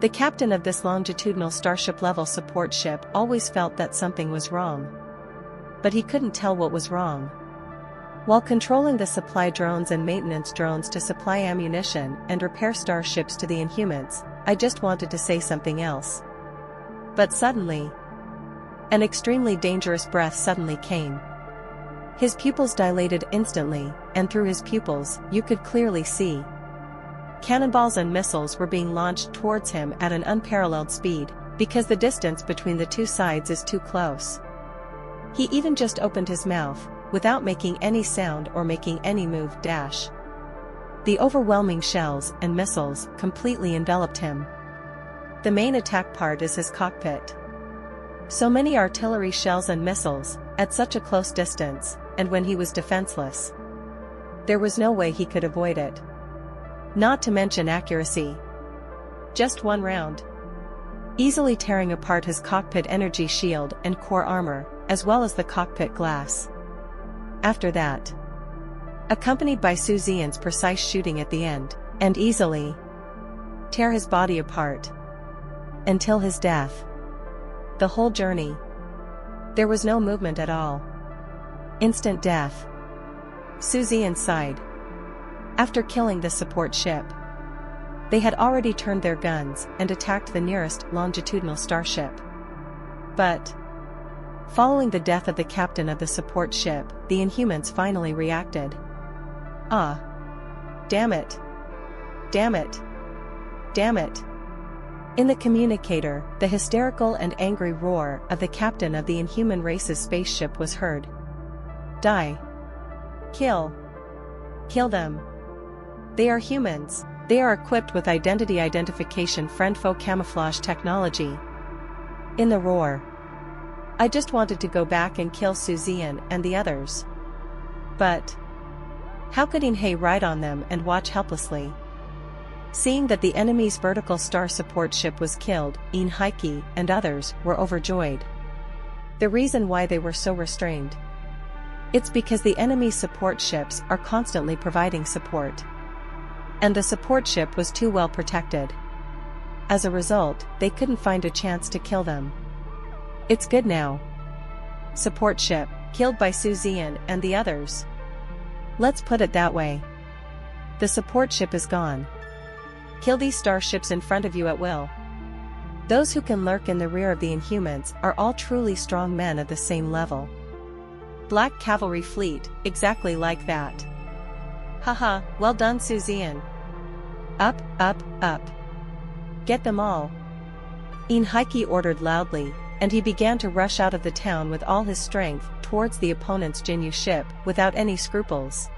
The captain of this longitudinal starship level support ship always felt that something was wrong. But he couldn't tell what was wrong. While controlling the supply drones and maintenance drones to supply ammunition and repair starships to the Inhumans, I just wanted to say something else. But suddenly, an extremely dangerous breath suddenly came. His pupils dilated instantly, and through his pupils, you could clearly see Cannonballs and missiles were being launched towards him at an unparalleled speed, because the distance between the two sides is too close. He even just opened his mouth, without making any sound or making any move. The overwhelming shells and missiles completely enveloped him. The main attack part is his cockpit. So many artillery shells and missiles, at such a close distance, and when he was defenseless. There was no way he could avoid it. Not to mention accuracy. Just one round, easily tearing apart his cockpit energy shield and core armor, as well as the cockpit glass. After that, accompanied by Suzen's precise shooting at the end, and easily tear his body apart. Until his death. The whole journey. There was no movement at all. Instant death. Suzen sighed. After killing the support ship, they had already turned their guns and attacked the nearest longitudinal starship. But, following the death of the captain of the support ship, the Inhumans finally reacted. Ah! Damn it! Damn it! Damn it! In the communicator, the hysterical and angry roar of the captain of the Inhuman race's spaceship was heard. Die! Kill! Kill them! They are humans. They are equipped with identity identification friend-foe camouflage technology. In the roar, I just wanted to go back and kill Suzen and the others. But how could Inhei ride on them and watch helplessly? Seeing that the enemy's vertical star support ship was killed, Inhei and others were overjoyed. The reason why they were so restrained. It's because the enemy's support ships are constantly providing support. And the support ship was too well protected. As a result, they couldn't find a chance to kill them. It's good now. Support ship, killed by Suzen and the others. Let's put it that way. The support ship is gone. Kill these starships in front of you at will. Those who can lurk in the rear of the Inhumans are all truly strong men at the same level. Black Cavalry fleet, exactly like that. Haha, well done Suzen. Up, up, up. Get them all. Inhei ordered loudly, and he began to rush out of the town with all his strength towards the opponent's Jinyu ship without any scruples.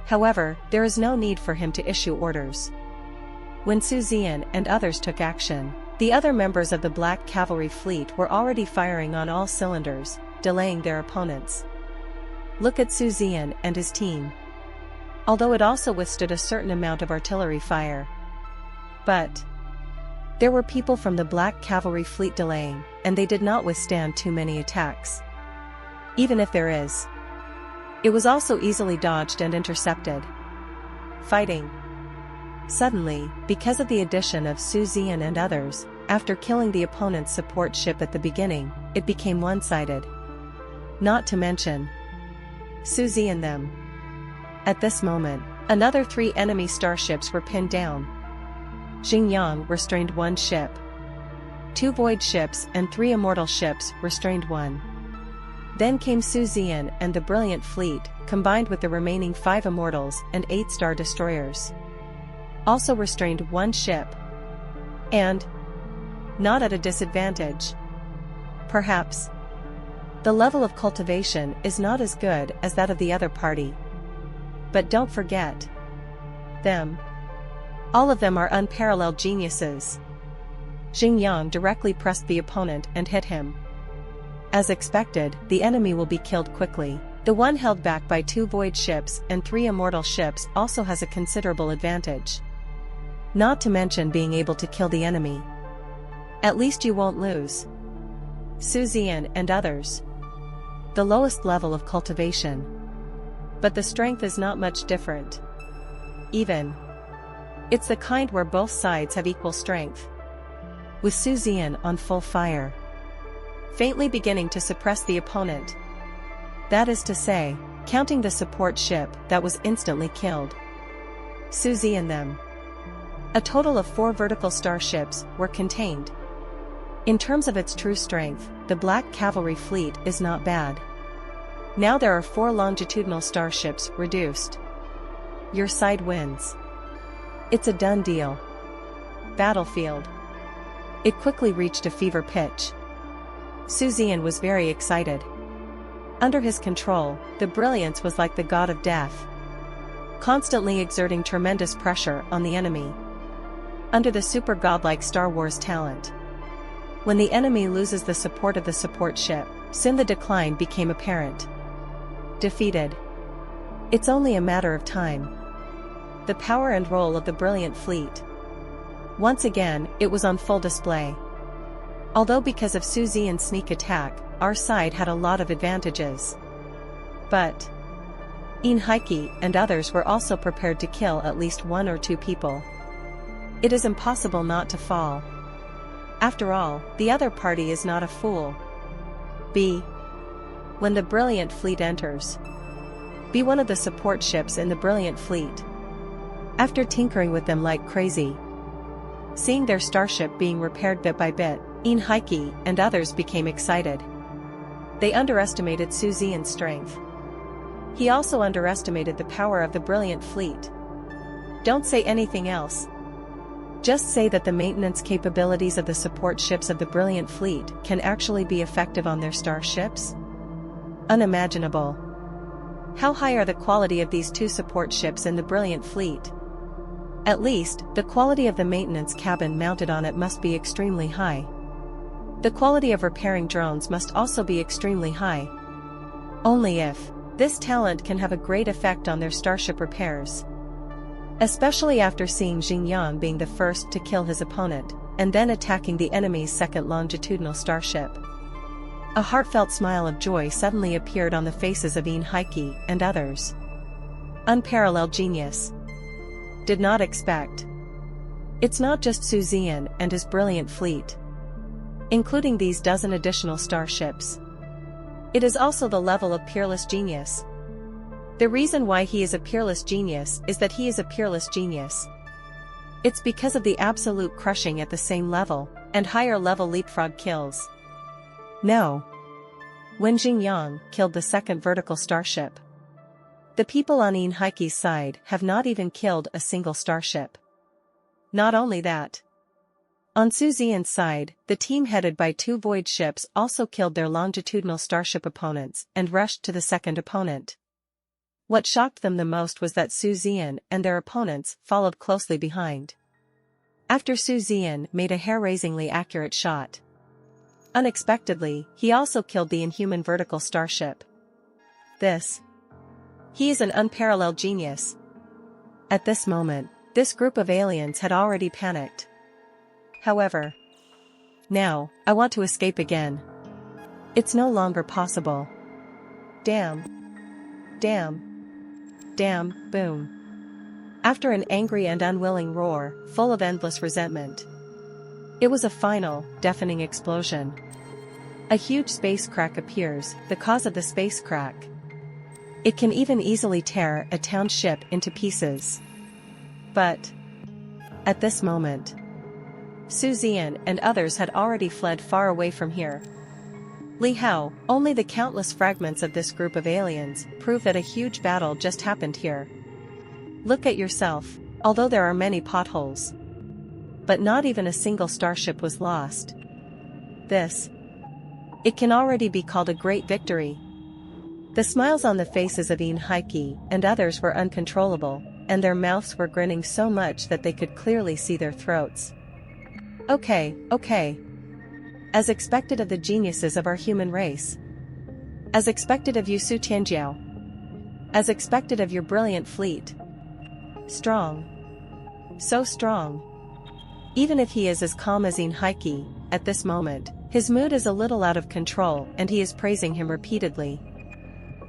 However, there is no need for him to issue orders. When Suzen and others took action, the other members of the Black Cavalry fleet were already firing on all cylinders, delaying their opponents. Look at Suzen and his team. Although it also withstood a certain amount of artillery fire. But there were people from the Black Cavalry fleet delaying, and they did not withstand too many attacks. Even if there is, it was also easily dodged and intercepted. Fighting. Suddenly, because of the addition of Suzen and others, after killing the opponent's support ship at the beginning, it became one-sided. Not to mention Suzen them. At this moment, another 3 enemy starships were pinned down. Xinjiang restrained 1 ship. 2 void ships and 3 immortal ships restrained 1. Then came Suzen and the brilliant fleet, combined with the remaining 5 immortals and 8 star destroyers. Also restrained 1 ship. And not at a disadvantage. Perhaps the level of cultivation is not as good as that of the other party. But don't forget them. All of them are unparalleled geniuses. Xinjiang directly pressed the opponent and hit him. As expected, the enemy will be killed quickly. The one held back by 2 void ships and 3 immortal ships also has a considerable advantage. Not to mention being able to kill the enemy. At least you won't lose. Suzen and others. The lowest level of cultivation. But the strength is not much different. Even. It's the kind where both sides have equal strength. With Suzen on full fire. Faintly beginning to suppress the opponent. That is to say, counting the support ship that was instantly killed. Suzen them. A total of 4 vertical starships were contained. In terms of its true strength, the Black Cavalry fleet is not bad. Now there are 4 longitudinal starships reduced. Your side wins. It's a done deal. Battlefield. It quickly reached a fever pitch. Suzen was very excited. Under his control, the brilliance was like the god of death, constantly exerting tremendous pressure on the enemy. Under the super godlike Star Wars talent, when the enemy loses the support of the support ship, soon the decline became apparent. Defeated. It's only a matter of time. The power and role of the brilliant fleet. Once again, it was on full display. Although because of Suzen's sneak attack, our side had a lot of advantages. But Einheike and others were also prepared to kill at least one or two people. It is impossible not to fall. After all, the other party is not a fool. B. When the brilliant fleet enters. Be one of the support ships in the brilliant fleet. After tinkering with them like crazy, seeing their starship being repaired bit by bit, Einheike and others became excited. They underestimated Suzen's strength. He also underestimated the power of the brilliant fleet. Don't say anything else. Just say that the maintenance capabilities of the support ships of the brilliant fleet can actually be effective on their starships? Unimaginable. How high are the quality of these two support ships in the brilliant fleet? At least, the quality of the maintenance cabin mounted on it must be extremely high. The quality of repairing drones must also be extremely high. Only if this talent can have a great effect on their starship repairs. Especially after seeing Zian being the first to kill his opponent, and then attacking the enemy's second longitudinal starship. A heartfelt smile of joy suddenly appeared on the faces of Einheike and others. Unparalleled genius. Did not expect. It's not just Suzen and his brilliant fleet, including these dozen additional starships. It is also the level of peerless genius. The reason why he is a peerless genius is that he is a peerless genius. It's because of the absolute crushing at the same level, and higher level leapfrog kills. No. When Zian killed the second vertical starship, the people on Einheike's side have not even killed a single starship. Not only that. On Suzen's side, the team headed by two void ships also killed their longitudinal starship opponents and rushed to the second opponent. What shocked them the most was that Suzen and their opponents followed closely behind. After Suzen made a hair-raisingly accurate shot, unexpectedly, he also killed the inhuman vertical starship. He is an unparalleled genius. At this moment, this group of aliens had already panicked. However, now, I want to escape again. It's no longer possible. Damn. Boom. After an angry and unwilling roar, full of endless resentment. It was a final, deafening explosion. A huge space crack appears, the cause of the space crack. It can even easily tear a township into pieces. But at this moment, Suzen and others had already fled far away from here. Li Hao, only the countless fragments of this group of aliens prove that a huge battle just happened here. Look at yourself, although there are many potholes. But not even a single starship was lost. It can already be called a great victory. The smiles on the faces of Einheike and others were uncontrollable, and their mouths were grinning so much that they could clearly see their throats. Okay. As expected of the geniuses of our human race. As expected of you Su Tianjiao. As expected of your brilliant fleet. Strong. So strong. Even if he is as calm as Einheike, at this moment, his mood is a little out of control and he is praising him repeatedly.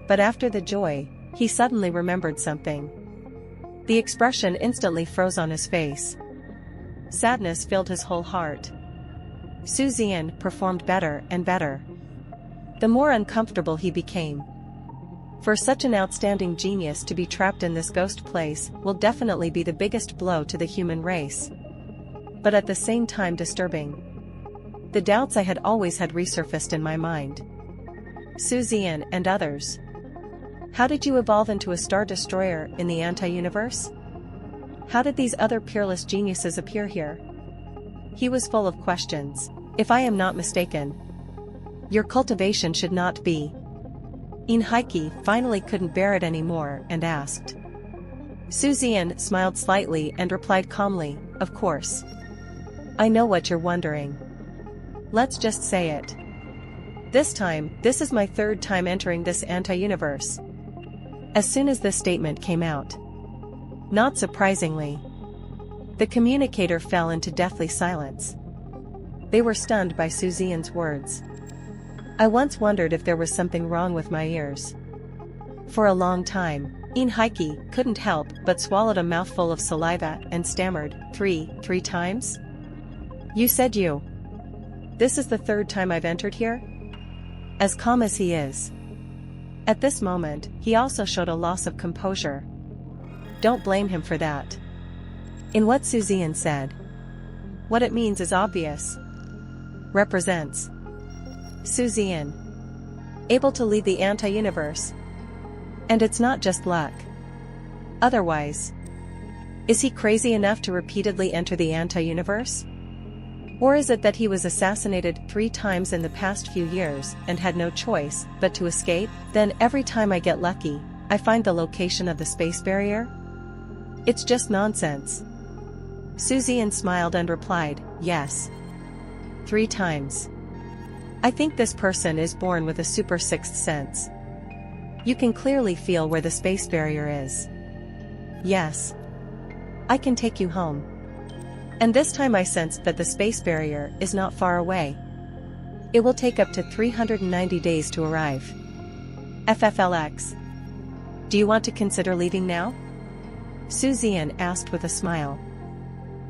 But after the joy, he suddenly remembered something. The expression instantly froze on his face. Sadness filled his whole heart. Suzen performed better and better. The more uncomfortable he became. For such an outstanding genius to be trapped in this ghost place will definitely be the biggest blow to the human race. But at the same time disturbing. The doubts I had always had resurfaced in my mind. Suzen and others. How did you evolve into a star destroyer in the anti-universe? How did these other peerless geniuses appear here? He was full of questions. If I am not mistaken, your cultivation should not be. Inhaiki finally couldn't bear it anymore and asked. Suzen smiled slightly and replied calmly, of course. I know what you're wondering. Let's just say it. This is my third time entering this anti-universe. As soon as this statement came out, not surprisingly, the communicator fell into deathly silence. They were stunned by Suzen's words. I once wondered if there was something wrong with my ears. For a long time, Inhaiki couldn't help but swallowed a mouthful of saliva and stammered, three times? You said you. This is the third time I've entered here? As calm as he is. At this moment, he also showed a loss of composure. Don't blame him for that. In what Suzen said, what it means is obvious. Represents Suzen, able to lead the anti-universe. And it's not just luck. Otherwise, is he crazy enough to repeatedly enter the anti-universe? Or is it that he was assassinated 3 times in the past few years and had no choice but to escape? Then every time I get lucky, I find the location of the space barrier? It's just nonsense. Suzen smiled and replied, yes. 3 times. I think this person is born with a super sixth sense. You can clearly feel where the space barrier is. Yes. I can take you home. And this time I sensed that the space barrier is not far away. It will take up to 390 days to arrive. FFLX. Do you want to consider leaving now? Suzen asked with a smile.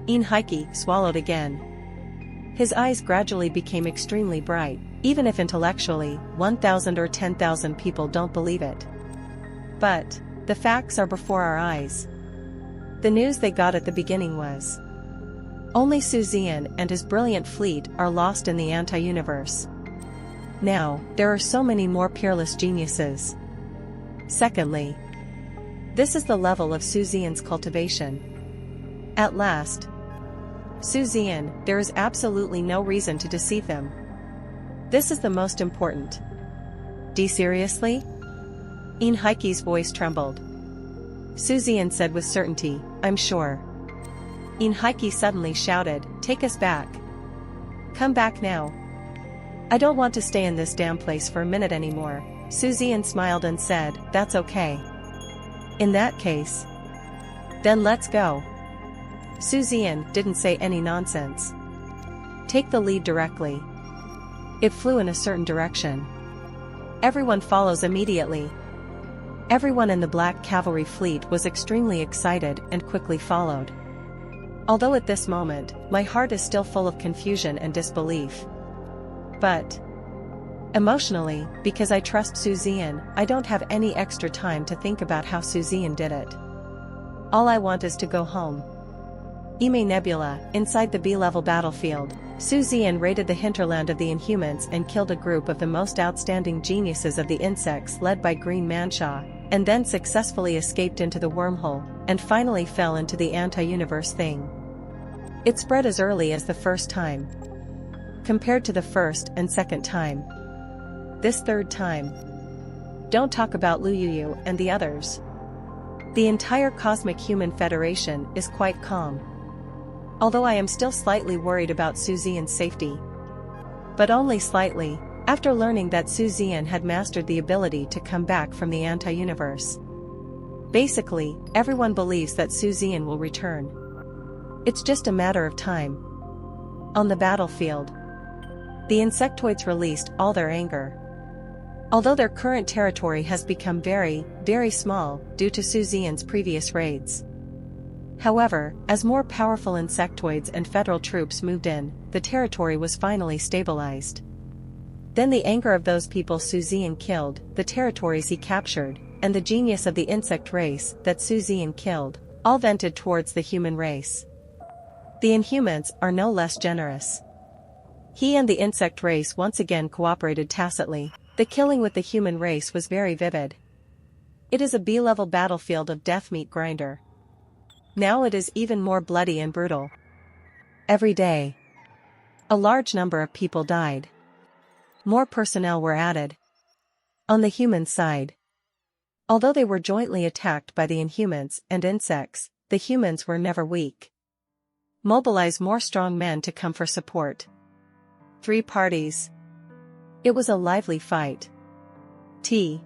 Inhaiki swallowed again. His eyes gradually became extremely bright, even if intellectually, 1,000 or 10,000 people don't believe it. But the facts are before our eyes. The news they got at the beginning was only Suzen and his brilliant fleet are lost in the anti-universe. Now, there are so many more peerless geniuses. Secondly, this is the level of Suzen's cultivation. At last, Suzen, there is absolutely no reason to deceive them. This is the most important. Seriously? Inhaiki's voice trembled. Suzen said with certainty, I'm sure. Inhaiki suddenly shouted, take us back. Come back now. I don't want to stay in this damn place for a minute anymore. Suzen smiled and said, that's okay. In that case, then let's go. Suzen didn't say any nonsense. Take the lead directly. It flew in a certain direction. Everyone follows immediately. Everyone in the Black Cavalry fleet was extremely excited and quickly followed. Although at this moment, my heart is still full of confusion and disbelief. But emotionally, because I trust Suzen, I don't have any extra time to think about how Suzen did it. All I want is to go home. Ime Nebula, inside the B-level battlefield, Suzen raided the hinterland of the Inhumans and killed a group of the most outstanding geniuses of the insects led by Green Mansha, and then successfully escaped into the wormhole, and finally fell into the anti-universe thing. It spread as early as the first time. Compared to the first and second time. This third time. Don't talk about Luyuyu and the others. The entire Cosmic Human Federation is quite calm. Although I am still slightly worried about Suzen's safety. But only slightly, after learning that Suzen had mastered the ability to come back from the anti-universe. Basically, everyone believes that Suzen will return. It's just a matter of time. On the battlefield, the insectoids released all their anger. Although their current territory has become very, very small due to Suzen's previous raids. However, as more powerful insectoids and federal troops moved in, the territory was finally stabilized. Then the anger of those people Suzen killed, the territories he captured, and the genius of the insect race that Suzen killed, all vented towards the human race. The Inhumans are no less generous. He and the insect race once again cooperated tacitly. The killing with the human race was very vivid. It is a B-level battlefield of death meat grinder. Now it is even more bloody and brutal. Every day, a large number of people died. More personnel were added. On the human side, although they were jointly attacked by the Inhumans and insects, the humans were never weak. Mobilize more strong men to come for support. 3 parties. It was a lively fight. The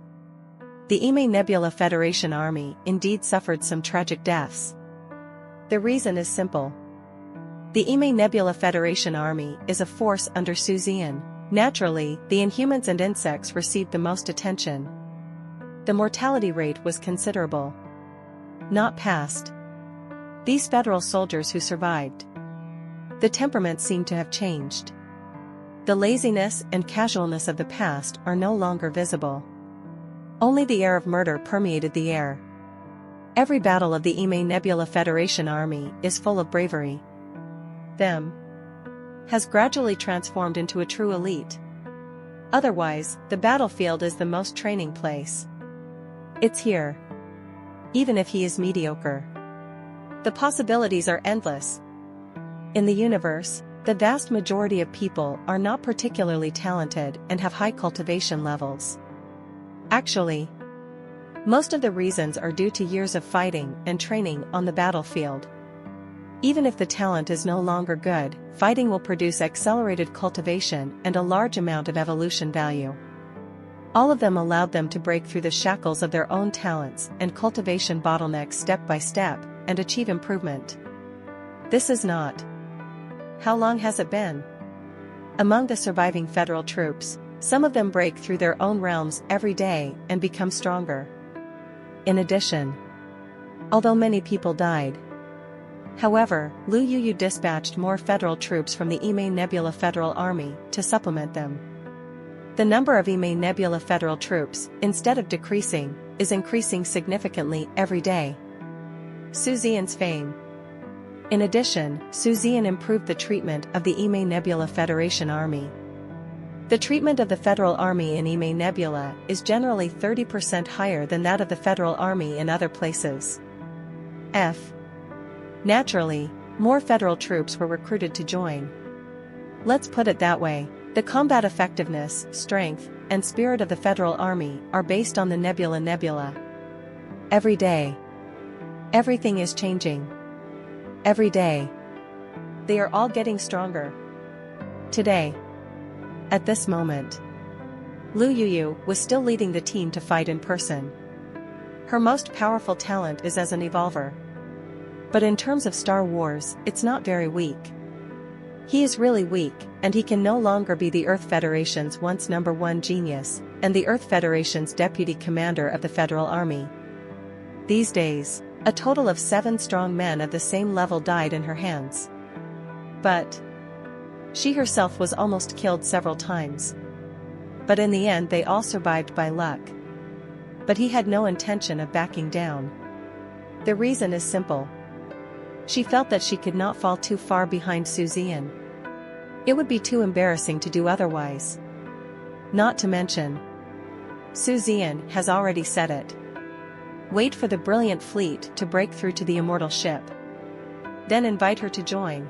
Ime Nebula Federation army indeed suffered some tragic deaths. The reason is simple. The Ime Nebula Federation army is a force under Suzen. Naturally, the Inhumans and insects received the most attention. The mortality rate was considerable. Not past. These federal soldiers who survived. The temperament seemed to have changed. The laziness and casualness of the past are no longer visible. Only the air of murder permeated the air. Every battle of the Ime Nebula Federation army is full of bravery. Them has gradually transformed into a true elite. Otherwise, the battlefield is the most training place. It's here. Even if he is mediocre. The possibilities are endless. In the universe, the vast majority of people are not particularly talented and have high cultivation levels. Actually, most of the reasons are due to years of fighting and training on the battlefield. Even if the talent is no longer good, fighting will produce accelerated cultivation and a large amount of evolution value. All of them allowed them to break through the shackles of their own talents and cultivation bottlenecks step by step, and achieve improvement. This is not. How long has it been? Among the surviving federal troops, some of them break through their own realms every day and become stronger. In addition, although many people died, however, Lu Yuyu dispatched more federal troops from the Ime Nebula Federal Army to supplement them. The number of Ime Nebula Federal troops, instead of decreasing, is increasing significantly every day. Suzen's fame. In addition, Suzen improved the treatment of the Ime Nebula Federation Army. The treatment of the Federal Army in Ime Nebula is generally 30% higher than that of the Federal Army in other places. Naturally, more federal troops were recruited to join. Let's put it that way, the combat effectiveness, strength, and spirit of the Federal Army are based on the Nebula. Every day. Everything is changing. Every day. They are all getting stronger. Today. At this moment. Lu Yuyu was still leading the team to fight in person. Her most powerful talent is as an evolver. But in terms of Star Wars, it's not very weak. He is really weak, and he can no longer be the Earth Federation's once #1 genius, and the Earth Federation's deputy commander of the Federal Army. These days, a total of 7 strong men of the same level died in her hands. But she herself was almost killed several times. But in the end they all survived by luck. But he had no intention of backing down. The reason is simple. She felt that she could not fall too far behind Suzen. It would be too embarrassing to do otherwise. Not to mention, Suzen has already said it. Wait for the brilliant fleet to break through to the immortal ship. Then invite her to join.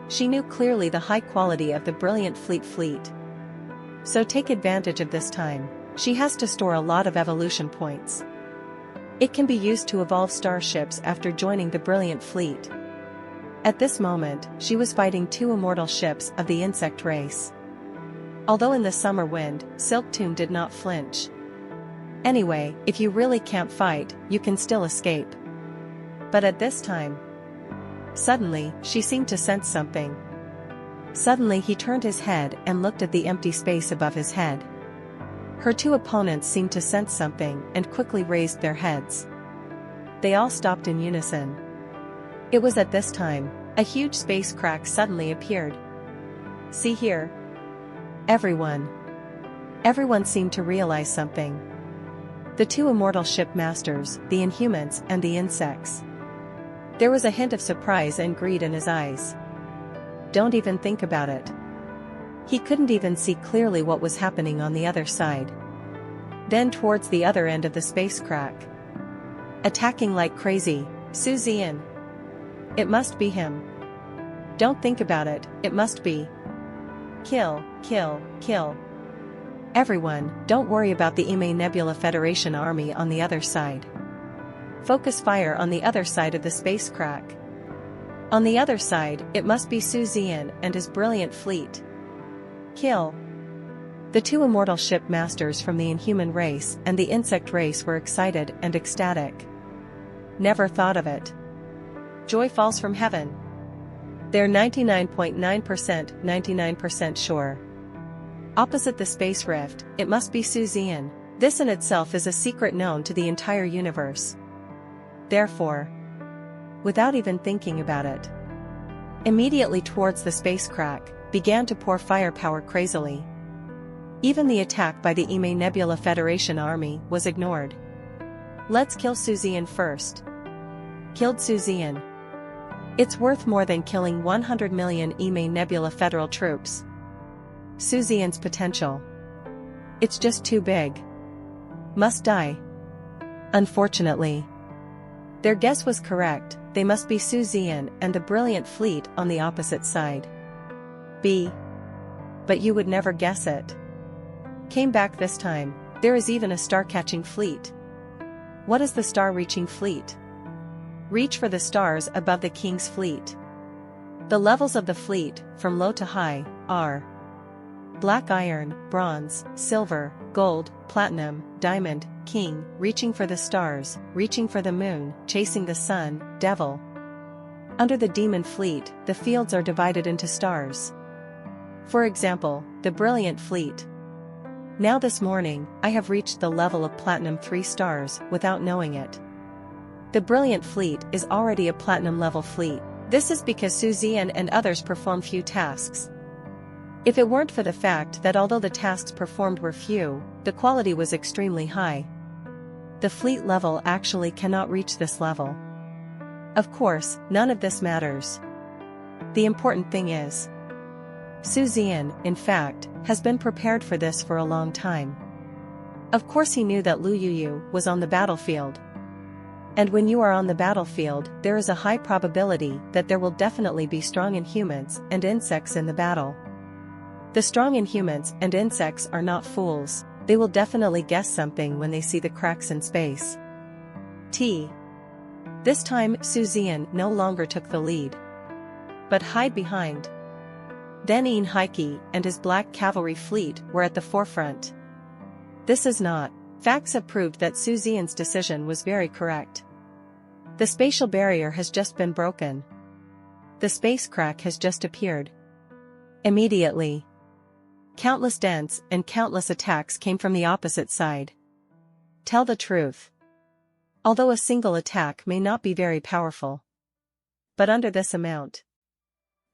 She knew clearly the high quality of the brilliant fleet. So take advantage of this time. She has to store a lot of evolution points. It can be used to evolve starships after joining the brilliant fleet. At this moment, she was fighting 2 immortal ships of the insect race. Although in the summer wind, Silktoon did not flinch. Anyway, if you really can't fight, you can still escape. But at this time, suddenly, she seemed to sense something. Suddenly he turned his head and looked at the empty space above his head. Her 2 opponents seemed to sense something and quickly raised their heads. They all stopped in unison. It was at this time, a huge space crack suddenly appeared. See here. Everyone seemed to realize something. The 2 immortal ship masters, the Inhumans and the insects. There was a hint of surprise and greed in his eyes. Don't even think about it. He couldn't even see clearly what was happening on the other side. Then towards the other end of the space crack. Attacking like crazy, Suzen. It must be him. Don't think about it, it must be. Kill, kill, kill. Everyone, don't worry about the Ime Nebula Federation army on the other side. Focus fire on the other side of the space crack. On the other side, it must be Suzen and his brilliant fleet. Kill. The two immortal ship masters from the inhuman race and the insect race were excited and ecstatic. Never thought of it. Joy falls from heaven. They're 99.9% sure. Opposite the space rift, it must be Suzen. This in itself is a secret known to the entire universe. Therefore, without even thinking about it, immediately towards the space crack, began to pour firepower crazily. Even the attack by the Ime Nebula Federation army was ignored. Let's kill Suzen first. Killed Suzen. It's worth more than killing 100 million Ime Nebula Federal troops. Suzen's potential. It's just too big. Must die. Unfortunately, their guess was correct, they must be Suzen and the brilliant fleet on the opposite side. But you would never guess it. Came back this time, there is even a star-catching fleet. What is the star-reaching fleet? Reach for the stars above the king's fleet. The levels of the fleet, from low to high, are black iron, bronze, silver, gold, platinum, diamond, king, reaching for the stars, reaching for the moon, chasing the sun, devil. Under the demon fleet, the fields are divided into stars. For example, the brilliant fleet. Now this morning, I have reached the level of platinum 3 stars without knowing it. The brilliant fleet is already a platinum level fleet. This is because Suzen and others perform few tasks. If it weren't for the fact that although the tasks performed were few, the quality was extremely high. The fleet level actually cannot reach this level. Of course, none of this matters. The important thing is, Suzen, in fact, has been prepared for this for a long time. Of course he knew that Lu Yu was on the battlefield. And when you are on the battlefield, there is a high probability that there will definitely be strong inhumans and insects in the battle. The strong inhumans and insects are not fools, they will definitely guess something when they see the cracks in space. This time Suzen no longer took the lead, but hide behind. Then Enheike and his black cavalry fleet were at the forefront. This is not. Facts have proved that Suzen's decision was very correct. The spatial barrier has just been broken. The space crack has just appeared. Immediately, countless dents and countless attacks came from the opposite side. Tell the truth. Although a single attack may not be very powerful, but under this amount,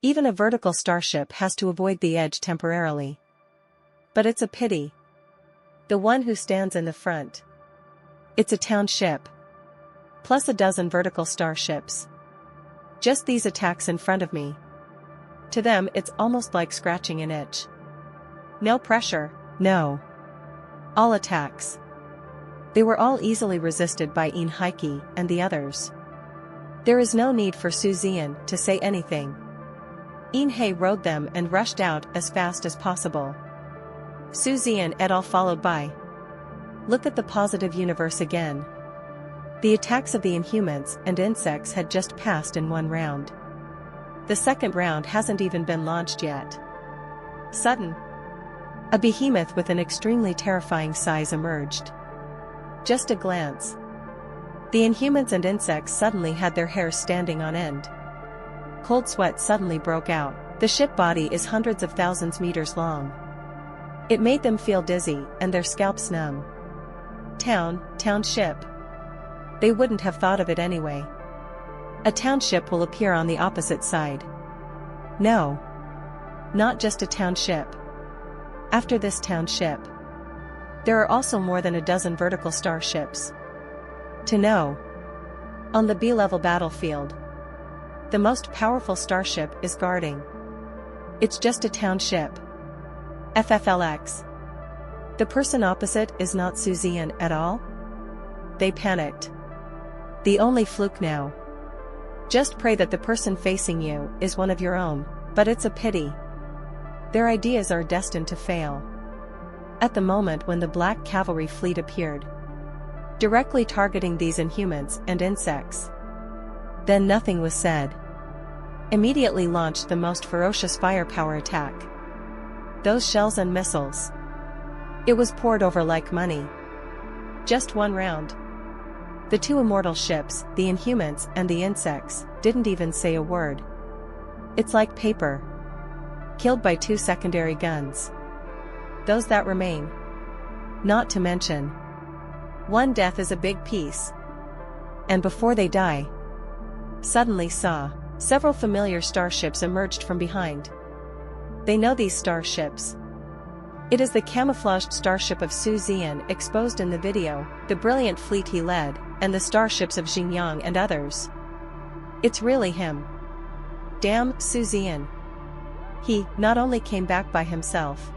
even a vertical starship has to avoid the edge temporarily. But it's a pity. The one who stands in the front. It's a township. Plus a dozen vertical starships. Just these attacks in front of me. To them it's almost like scratching an itch. No pressure, no. All attacks. They were all easily resisted by Enheike and the others. There is no need for Suzen to say anything. Enheike rode them and rushed out as fast as possible. Suzen et al. Followed by. Look at the positive universe again. The attacks of the Inhumans and insects had just passed in one round. The second round hasn't even been launched yet. Sudden. A behemoth with an extremely terrifying size emerged. Just a glance. The Inhumans and insects suddenly had their hair standing on end. Cold sweat suddenly broke out. The ship body is hundreds of thousands meters long. It made them feel dizzy and their scalps numb. Township. They wouldn't have thought of it anyway. A township will appear on the opposite side. No. Not just a township. After this township, there are also more than a dozen vertical starships. To know. On the B-level battlefield, the most powerful starship is guarding. It's just a township. FFLX. The person opposite is not Suzen at all? They panicked. The only fluke now. Just pray that the person facing you is one of your own, but it's a pity. Their ideas are destined to fail. At the moment when the Black Cavalry fleet appeared, directly targeting these inhumans and insects, then nothing was said. Immediately launched the most ferocious firepower attack. Those shells and missiles. It was poured over like money. Just one round. The two immortal ships, the inhumans and the insects, didn't even say a word. It's like paper. Killed by two secondary guns. Those that remain. Not to mention, one death is a big piece. And before they die, suddenly saw several familiar starships emerged from behind. They know these starships. It is the camouflaged starship of Suzen exposed in the video, the brilliant fleet he led, and the starships of Zian and others. It's really him. Damn Suzen. He not only came back by himself.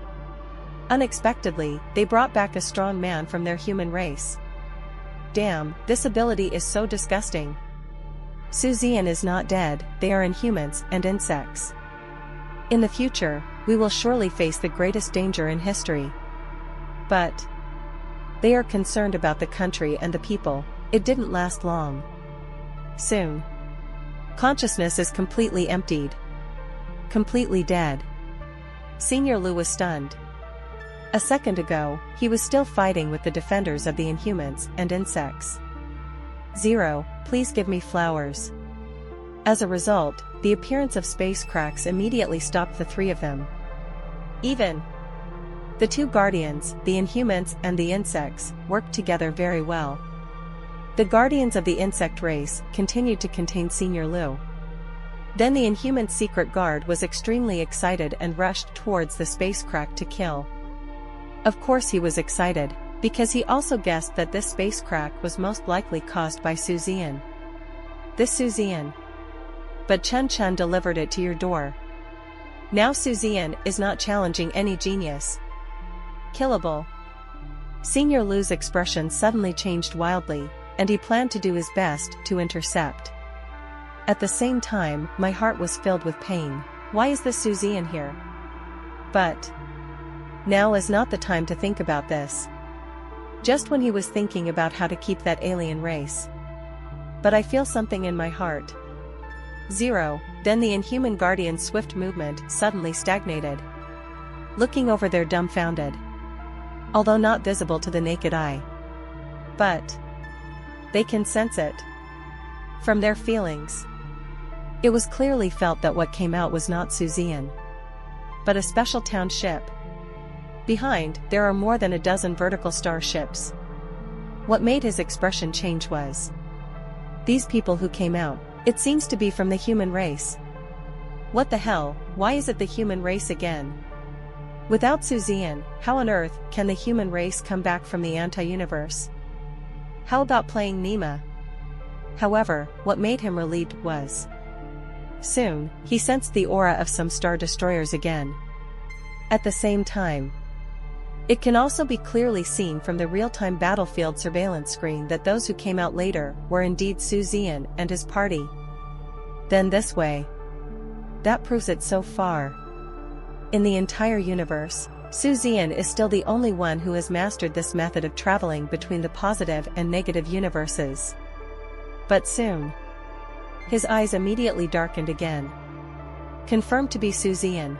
Unexpectedly, they brought back a strong man from their human race. Damn, this ability is so disgusting. Suzen is not dead, they are inhumans and insects. In the future, we will surely face the greatest danger in history. But they are concerned about the country and the people. It didn't last long. Soon, consciousness is completely emptied. Completely dead. Senior Lu was stunned. A second ago, he was still fighting with the defenders of the inhumans and insects. Zero, please give me flowers. As a result, the appearance of space cracks immediately stopped the three of them. Even the two guardians, the inhumans and the insects, worked together very well. The guardians of the insect race continued to contain Senior Lu. Then the inhuman secret guard was extremely excited and rushed towards the space crack to kill. Of course he was excited, because he also guessed that this space crack was most likely caused by Suzen. This Suzen. But Chen Chen delivered it to your door. Now Suzen is not challenging any genius. Killable. Senior Lu's expression suddenly changed wildly, and he planned to do his best to intercept. At the same time, my heart was filled with pain. Why is this Suzen here? But now is not the time to think about this. Just when he was thinking about how to keep that alien race. But I feel something in my heart. Zero, then the inhuman guardian's swift movement suddenly stagnated. Looking over there dumbfounded. Although not visible to the naked eye. But they can sense it. From their feelings. It was clearly felt that what came out was not Suzen, but a special town ship. Behind, there are more than a dozen vertical starships. What made his expression change was these people who came out, it seems to be from the human race. What the hell, why is it the human race again? Without Suzen, how on earth can the human race come back from the anti-universe? How about playing Nima? However, what made him relieved was soon, he sensed the aura of some star destroyers again. At the same time, it can also be clearly seen from the real-time battlefield surveillance screen that those who came out later were indeed Suzen and his party. Then this way. That proves it so far. In the entire universe, Suzen is still the only one who has mastered this method of traveling between the positive and negative universes. But soon, his eyes immediately darkened again. Confirmed to be Suzen.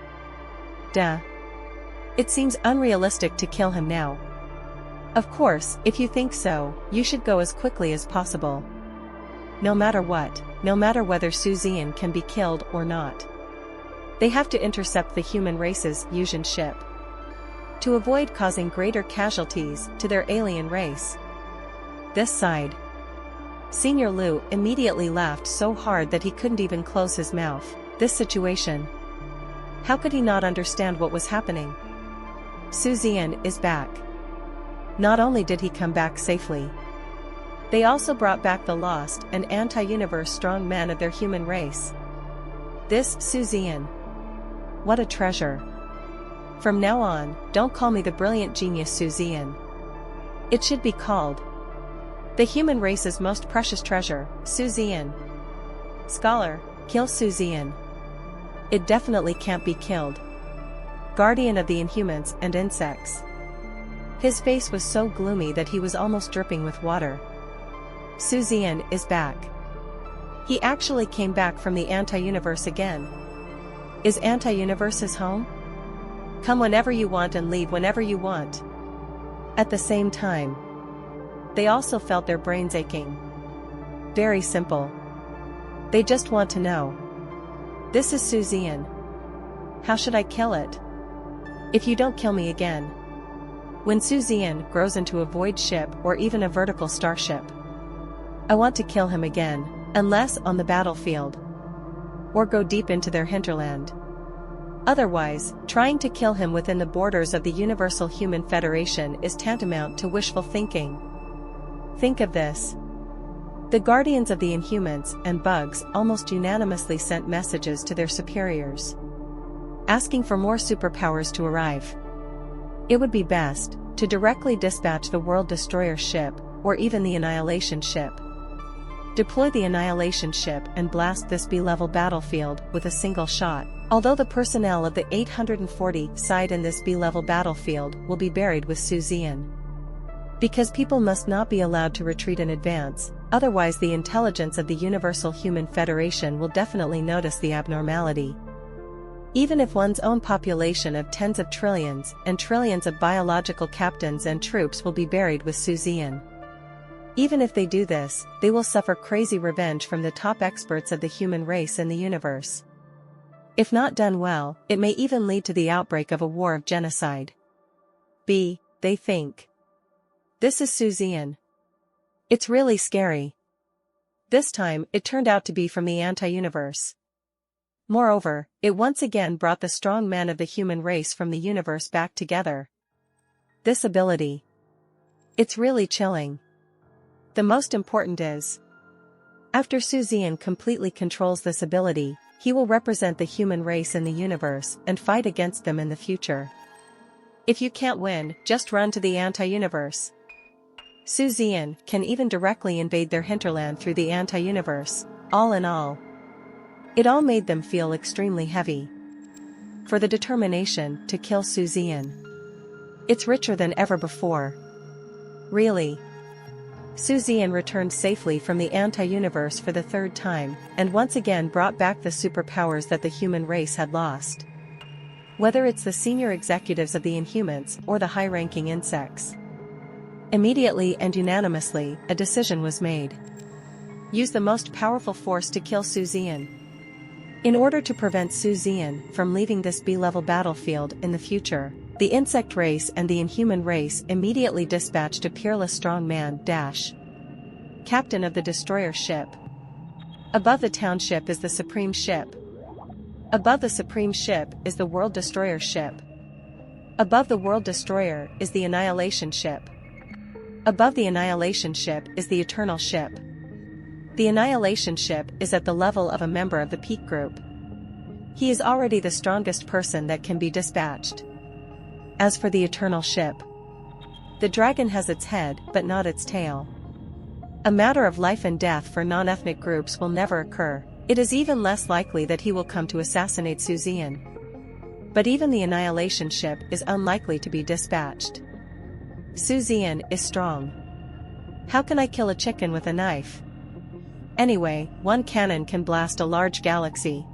Duh. It seems unrealistic to kill him now. Of course, if you think so, you should go as quickly as possible. No matter what, no matter whether Suzen can be killed or not. They have to intercept the human race's fusion ship. To avoid causing greater casualties to their alien race. This side. Senior Lu immediately laughed so hard that he couldn't even close his mouth. This situation. How could he not understand what was happening? Suzen is back. Not only did he come back safely, they also brought back the lost and anti-universe strong men of their human race. This Suzen. What a treasure. From now on, don't call me the brilliant genius Suzen. It should be called the human race's most precious treasure, Suzen. Scholar, kill Suzen. It definitely can't be killed. Guardian of the Inhumans and insects. His face was so gloomy that he was almost dripping with water. Suzen is back. He actually came back from the anti-universe again. Is anti-universe his home? Come whenever you want and leave whenever you want. At the same time, they also felt their brains aching. Very simple. They just want to know. This is Suzen. How should I kill it? If you don't kill me again. When Suzen grows into a void ship or even a vertical starship, I want to kill him again, unless on the battlefield. Or go deep into their hinterland. Otherwise, trying to kill him within the borders of the Universal Human Federation is tantamount to wishful thinking. Think of this. The guardians of the Inhumans and bugs almost unanimously sent messages to their superiors, asking for more superpowers to arrive. It would be best to directly dispatch the World Destroyer ship, or even the Annihilation ship. Deploy the Annihilation ship and blast this B-level battlefield with a single shot. Although the personnel of the 840 side in this B-level battlefield will be buried with Suzen. Because people must not be allowed to retreat in advance, otherwise the intelligence of the Universal Human Federation will definitely notice the abnormality. Even if one's own population of tens of trillions and trillions of biological captains and troops will be buried with Suzen. Even if they do this, they will suffer crazy revenge from the top experts of the human race in the universe. If not done well, it may even lead to the outbreak of a war of genocide. They think. This is Suzen. It's really scary. This time, it turned out to be from the anti-universe. Moreover, it once again brought the strong men of the human race from the universe back together. This ability. It's really chilling. The most important is, after Suzen completely controls this ability, he will represent the human race in the universe and fight against them in the future. If you can't win, just run to the anti-universe. Suzen can even directly invade their hinterland through the anti-universe. All in all, it all made them feel extremely heavy. For the determination to kill Suzen. It's richer than ever before. Really. Suzen returned safely from the anti-universe for the third time, and once again brought back the superpowers that the human race had lost. Whether it's the senior executives of the Inhumans or the high-ranking insects. Immediately and unanimously, a decision was made. Use the most powerful force to kill Suzen. In order to prevent Suzen from leaving this B-level battlefield in the future, the insect race and the Inhuman race immediately dispatched a peerless strongman, captain of the destroyer ship. Above the township is the supreme ship. Above the supreme ship is the world destroyer ship. Above the world destroyer is the annihilation ship. Above the annihilation ship is the eternal ship. The annihilation ship is at the level of a member of the peak group. He is already the strongest person that can be dispatched. As for the eternal ship, the dragon has its head but not its tail. A matter of life and death for non-ethnic groups will never occur. It is even less likely that he will come to assassinate Suzen. But even the annihilation ship is unlikely to be dispatched. Suzen is strong. How can I kill a chicken with a knife? Anyway, one cannon can blast a large galaxy.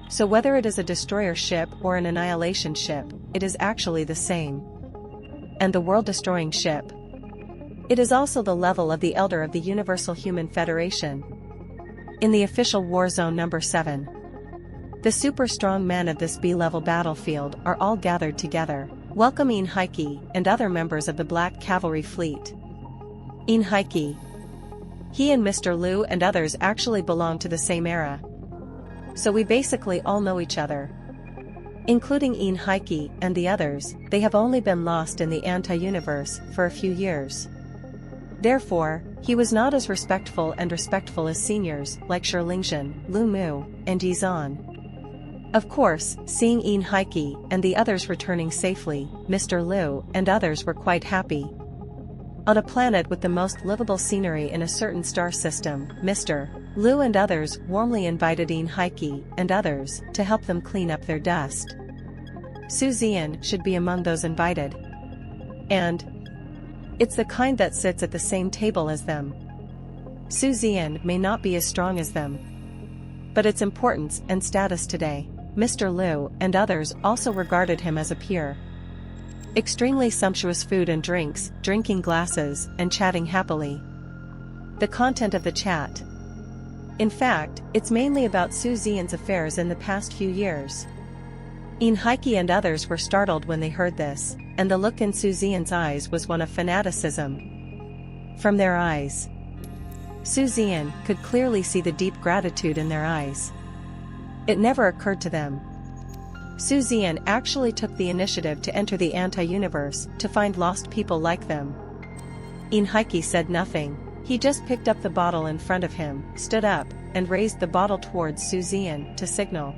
So whether it is a destroyer ship or an annihilation ship, it is actually the same. And the world-destroying ship. It is also the level of the Elder of the Universal Human Federation. In the official war zone number 7. The super strong men of this B-level battlefield are all gathered together, welcoming Heike and other members of the Black Cavalry fleet. In Heike. He and Mr. Liu and others actually belong to the same era. So we basically all know each other. Including Ian Heike and the others, they have only been lost in the anti-universe for a few years. Therefore, he was not as respectful as seniors like Shirlingzhen, Lu Mu, and Yizan. Of course, seeing Ian Heike and the others returning safely, Mr. Liu and others were quite happy. On a planet with the most livable scenery in a certain star system, Mr. Lu and others warmly invited Haiki and others to help them clean up their dust. Zian should be among those invited. And it's the kind that sits at the same table as them. Zian may not be as strong as them, but its importance and status today, Mr. Lu and others also regarded him as a peer. Extremely sumptuous food and drinks, drinking glasses, and chatting happily. The content of the chat. In fact, it's mainly about Zian's affairs in the past few years. Haiki and others were startled when they heard this, and the look in Zian's eyes was one of fanaticism. From their eyes, Zian could clearly see the deep gratitude in their eyes. It never occurred to them. Zian actually took the initiative to enter the anti-universe to find lost people like them. Haiki said nothing. He just picked up the bottle in front of him, stood up, and raised the bottle towards Zian to signal.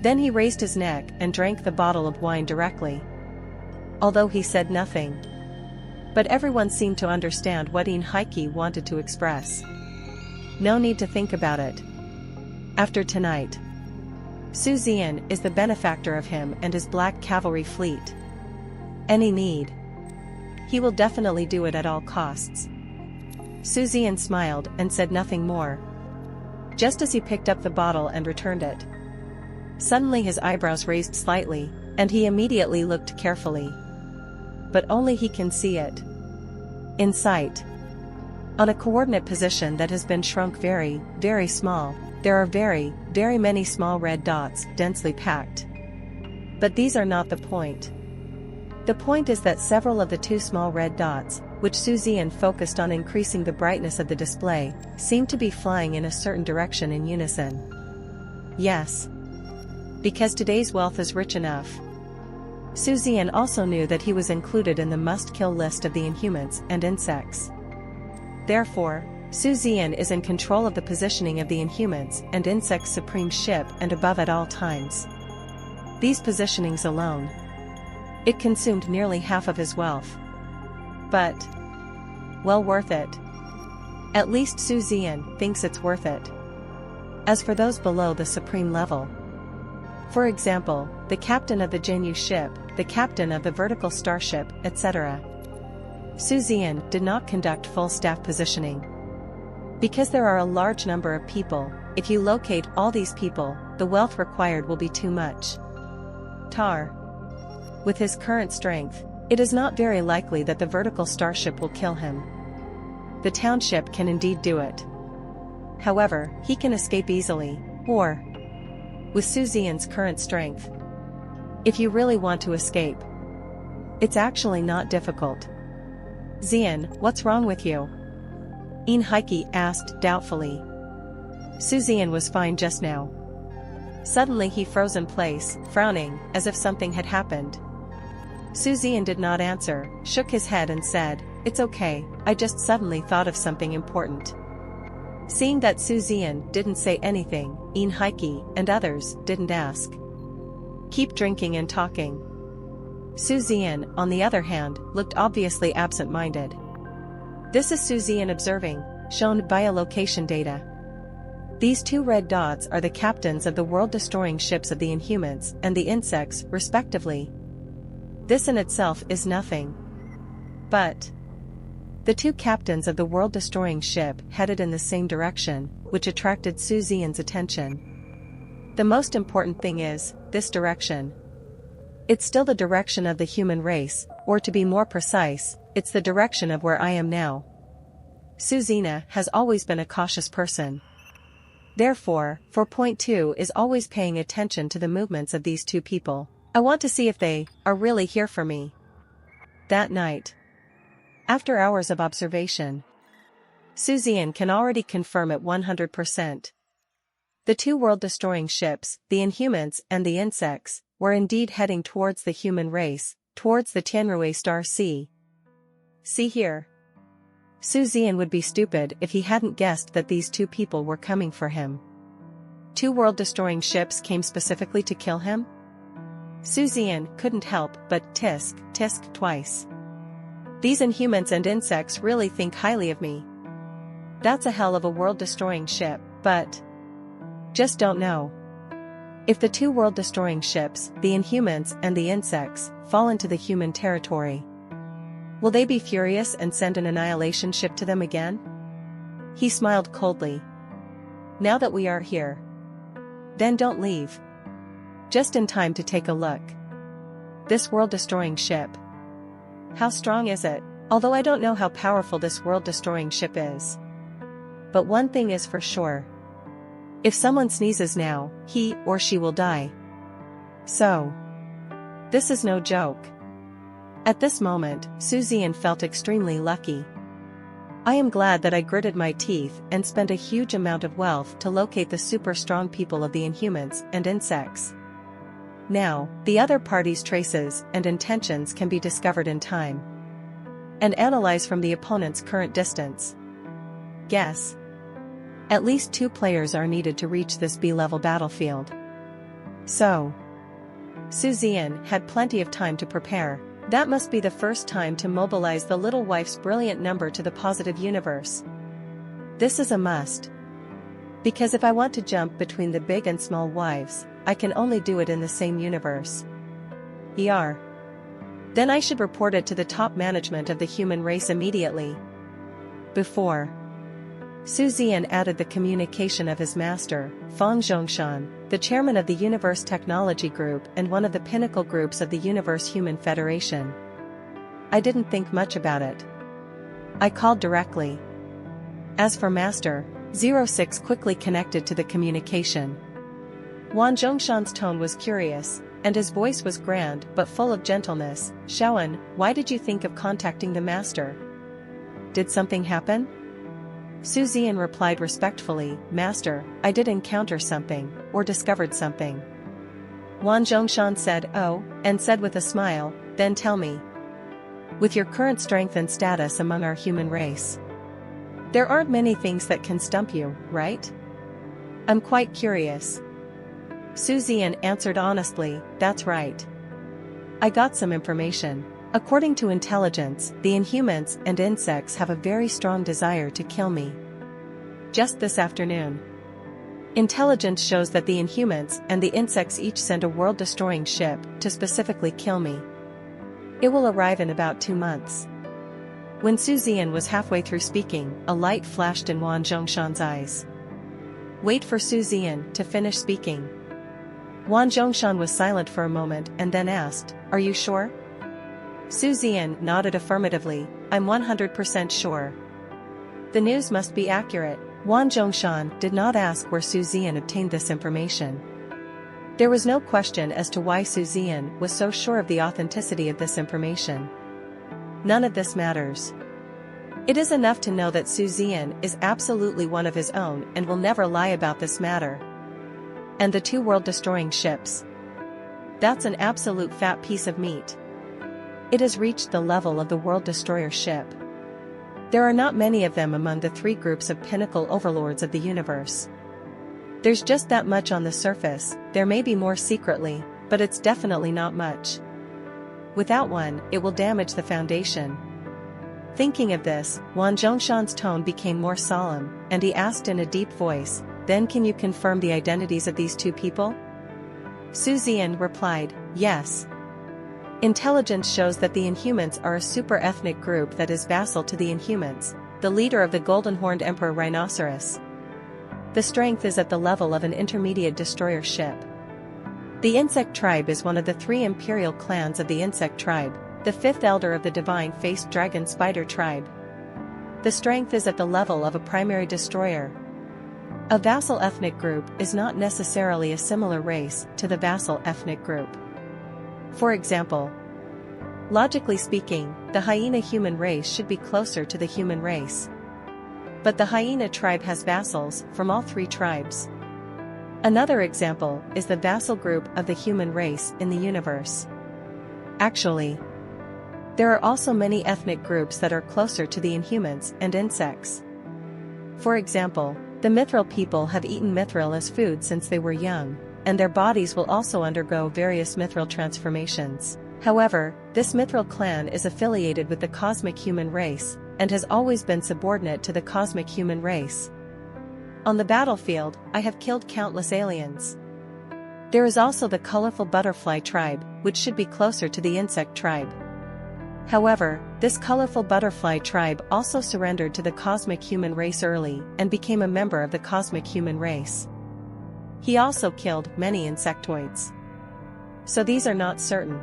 Then he raised his neck and drank the bottle of wine directly. Although he said nothing. But everyone seemed to understand what Haiki wanted to express. No need to think about it. After tonight, Zian is the benefactor of him and his black cavalry fleet. Any need, he will definitely do it at all costs. Zian smiled and said nothing more. Just as he picked up the bottle and returned it, suddenly his eyebrows raised slightly, and he immediately looked carefully. But only he can see it. In sight. On a coordinate position that has been shrunk very, very small, there are very, very many small red dots densely packed. But these are not the point. The point is that several of the two small red dots, which Zian focused on increasing the brightness of the display, seem to be flying in a certain direction in unison. Yes. Because today's wealth is rich enough. Zian also knew that he was included in the must-kill list of the Inhumans and insects. Therefore, Zian is in control of the positioning of the Inhumans and insects' supreme ship and above at all times. These positionings alone. It consumed nearly half of his wealth. But well worth it. At least Zian thinks it's worth it. As for those below the supreme level, for example, the captain of the Jinyu ship, the captain of the vertical starship, etc., Zian did not conduct full staff positioning. Because there are a large number of people, if you locate all these people, the wealth required will be too much. Tar. With his current strength, it is not very likely that the vertical starship will kill him. The township can indeed do it. However, he can escape easily, or with Zian's current strength. If you really want to escape, it's actually not difficult. Zian, what's wrong with you? Haiki asked doubtfully. Zian was fine just now. Suddenly he froze in place, frowning, as if something had happened. Zian did not answer, shook his head and said, "It's okay, I just suddenly thought of something important." Seeing that Zian didn't say anything, Haiki and others didn't ask. Keep drinking and talking. Zian, on the other hand, looked obviously absent-minded. This is Zian observing, shown biolocation data. These two red dots are the captains of the world-destroying ships of the Inhumans and the insects, respectively. This in itself is nothing. But the two captains of the world-destroying ship headed in the same direction, which attracted Zian's attention. The most important thing is, this direction. It's still the direction of the human race, or to be more precise, it's the direction of where I am now. Suzen has always been a cautious person. Therefore, 4.2 is always paying attention to the movements of these two people. I want to see if they are really here for me. That night, after hours of observation, Suzen can already confirm at 100%. The two world-destroying ships, the Inhumans and the insects, were indeed heading towards the human race, towards the Tianrui star sea. See here. Suzen would be stupid if he hadn't guessed that these two people were coming for him. Two world-destroying ships came specifically to kill him? Suzen couldn't help but tisk twice. These Inhumans and insects really think highly of me. That's a hell of a world-destroying ship, but just don't know. If the two world-destroying ships, the Inhumans and the insects, fall into the human territory, will they be furious and send an annihilation ship to them again? He smiled coldly. Now that we are here, then don't leave. Just in time to take a look. This world-destroying ship. How strong is it? Although I don't know how powerful this world-destroying ship is. But one thing is for sure. If someone sneezes now, he or she will die. So, this is no joke. At this moment, Suzen felt extremely lucky. I am glad that I gritted my teeth and spent a huge amount of wealth to locate the super strong people of the Inhumans and insects. Now, the other party's traces and intentions can be discovered in time and analyzed from the opponent's current distance. Guess. At least 2 players are needed to reach this B-level battlefield. So, Suzen had plenty of time to prepare. That must be the first time to mobilize the little wife's brilliant number to the positive universe. This is a must. Because if I want to jump between the big and small wives, I can only do it in the same universe. Then I should report it to the top management of the human race immediately. Before Suzen added the communication of his master, Fang Zhongshan, the chairman of the Universe Technology Group and one of the pinnacle groups of the Universe Human Federation. I didn't think much about it. I called directly. As for Master, 06 quickly connected to the communication. Wan Zhongshan's tone was curious, and his voice was grand but full of gentleness. Shaoan, why did you think of contacting the Master? Did something happen? Suzen replied respectfully, Master, I did encounter something, or discovered something. Wan Zhongshan said, oh, and said with a smile, then tell me. With your current strength and status among our human race, there aren't many things that can stump you, right? I'm quite curious. Suzen answered honestly, that's right. I got some information. According to intelligence, the Inhumans and insects have a very strong desire to kill me. Just this afternoon. Intelligence shows that the Inhumans and the insects each send a world-destroying ship to specifically kill me. It will arrive in about 2 months. When Suzen was halfway through speaking, a light flashed in Wan Zhongshan's eyes. Wait for Suzen to finish speaking. Wan Zhongshan was silent for a moment and then asked, are you sure? Suzen nodded affirmatively, I'm 100% sure. The news must be accurate. Wan Zhongshan did not ask where Suzen obtained this information. There was no question as to why Suzen was so sure of the authenticity of this information. None of this matters. It is enough to know that Suzen is absolutely one of his own and will never lie about this matter. And the 2 world-destroying ships. That's an absolute fat piece of meat. It has reached the level of the World Destroyer ship. There are not many of them among the 3 groups of pinnacle overlords of the universe. There's just that much on the surface, there may be more secretly, but it's definitely not much. Without one, it will damage the foundation. Thinking of this, Wan Zhongshan's tone became more solemn, and he asked in a deep voice, then can you confirm the identities of these 2 people? Suzen replied, yes. Intelligence shows that the Inhumans are a super-ethnic group that is vassal to the Inhumans, the leader of the golden-horned Emperor Rhinoceros. The strength is at the level of an intermediate destroyer ship. The insect tribe is one of the 3 imperial clans of the insect tribe, the 5th elder of the divine-faced dragon spider tribe. The strength is at the level of a primary destroyer. A vassal ethnic group is not necessarily a similar race to the vassal ethnic group. For example, logically speaking, the hyena human race should be closer to the human race. But the hyena tribe has vassals from all 3 tribes. Another example is the vassal group of the human race in the universe. Actually, there are also many ethnic groups that are closer to the Inhumans and insects. For example, the Mithril people have eaten mithril as food since they were young, and their bodies will also undergo various mithril transformations. However, this mithril clan is affiliated with the cosmic human race, and has always been subordinate to the cosmic human race. On the battlefield, I have killed countless aliens. There is also the colorful butterfly tribe, which should be closer to the insect tribe. However, this colorful butterfly tribe also surrendered to the cosmic human race early and became a member of the cosmic human race. He also killed many insectoids. So these are not certain.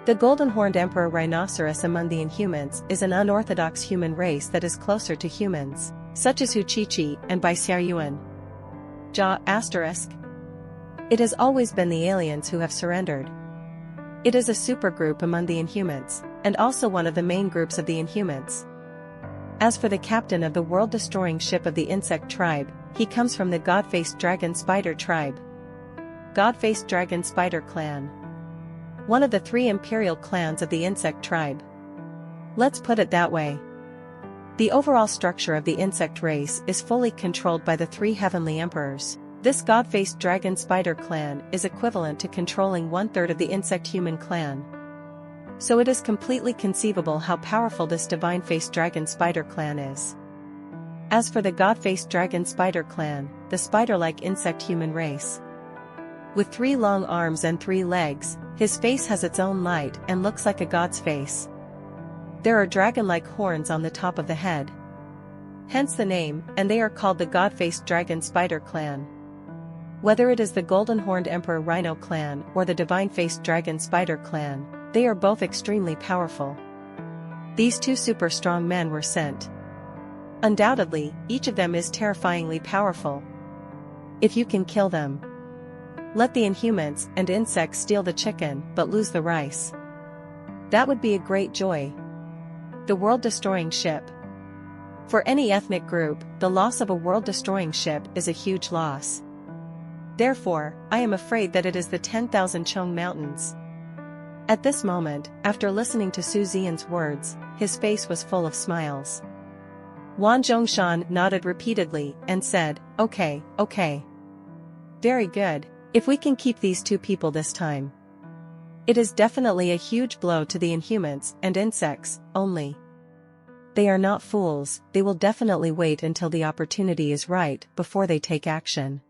The golden-horned emperor rhinoceros among the Inhumans is an unorthodox human race that is closer to humans, such as Huchichi and Baixiaoyuan. It has always been the aliens who have surrendered. It is a supergroup among the Inhumans, and also one of the main groups of the Inhumans. As for the captain of the world-destroying ship of the insect tribe, he comes from the God-faced dragon spider tribe. God-faced dragon spider clan. One of the 3 imperial clans of the insect tribe. Let's put it that way. The overall structure of the insect race is fully controlled by the 3 heavenly emperors. This god-faced dragon spider clan is equivalent to controlling 1/3 of the insect-human clan. So it is completely conceivable how powerful this divine-faced dragon spider clan is. As for the god-faced dragon spider clan, the spider-like insect-human race. With 3 long arms and 3 legs, his face has its own light and looks like a god's face. There are dragon-like horns on the top of the head. Hence the name, and they are called the god-faced dragon spider clan. Whether it is the golden-horned emperor rhino clan or the divine-faced dragon spider clan, they are both extremely powerful. These 2 super strong men were sent. Undoubtedly, each of them is terrifyingly powerful. If you can kill them, let the Inhumans and insects steal the chicken but lose the rice. That would be a great joy. The world-destroying ship. For any ethnic group, the loss of a world-destroying ship is a huge loss. Therefore, I am afraid that it is the 10,000 Chong Mountains. At this moment, after listening to Zian's words, his face was full of smiles. Wan Zhongshan nodded repeatedly and said, "Okay, okay. Very good, if we can keep these 2 people this time." It is definitely a huge blow to the Inhumans and insects, only. They are not fools, they will definitely wait until the opportunity is right before they take action.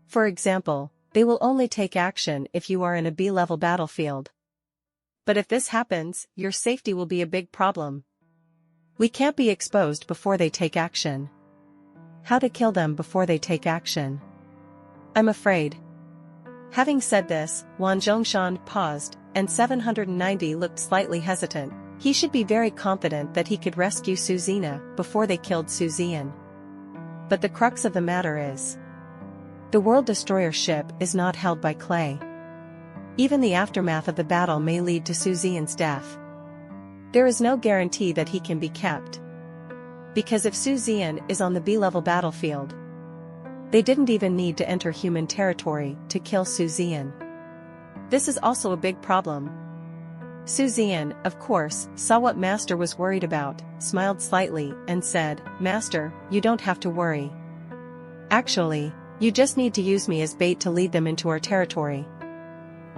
For example, they will only take action if you are in a B-level battlefield. But if this happens, your safety will be a big problem. We can't be exposed before they take action. How to kill them before they take action? I'm afraid. Having said this, Wan Zhongshan paused, and 790 looked slightly hesitant. He should be very confident that he could rescue Suzen before they killed Zian. But the crux of the matter is, the World Destroyer ship is not held by clay. Even the aftermath of the battle may lead to Suzen's death. There is no guarantee that he can be kept. Because if Suzen is on the B-level battlefield, they didn't even need to enter human territory to kill Suzen. This is also a big problem. Suzen, of course, saw what Master was worried about, smiled slightly, and said, "Master, you don't have to worry. Actually, you just need to use me as bait to lead them into our territory."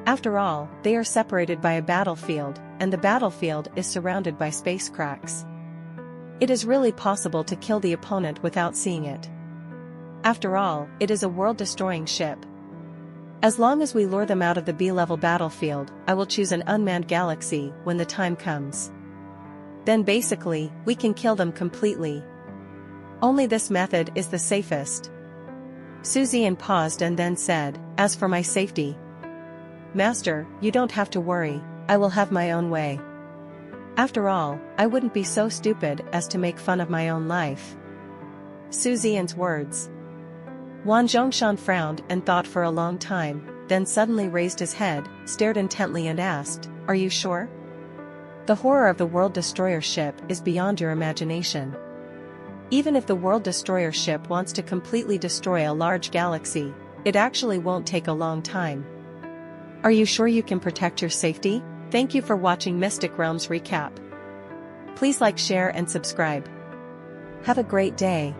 After all, they are separated by a battlefield, and the battlefield is surrounded by space cracks. It is really possible to kill the opponent without seeing it. After all, it is a world-destroying ship. As long as we lure them out of the B-level battlefield, I will choose an unmanned galaxy when the time comes. Then basically, we can kill them completely. Only this method is the safest. Suzen paused and then said, "As for my safety, Master, you don't have to worry, I will have my own way. After all, I wouldn't be so stupid as to make fun of my own life." Suzen's words. Wan Zhongshan frowned and thought for a long time, then suddenly raised his head, stared intently and asked, "Are you sure? The horror of the World Destroyer ship is beyond your imagination. Even if the World Destroyer ship wants to completely destroy a large galaxy, it actually won't take a long time. Are you sure you can protect your safety?" Thank you for watching Mystic Realms Recap. Please like, share and subscribe. Have a great day.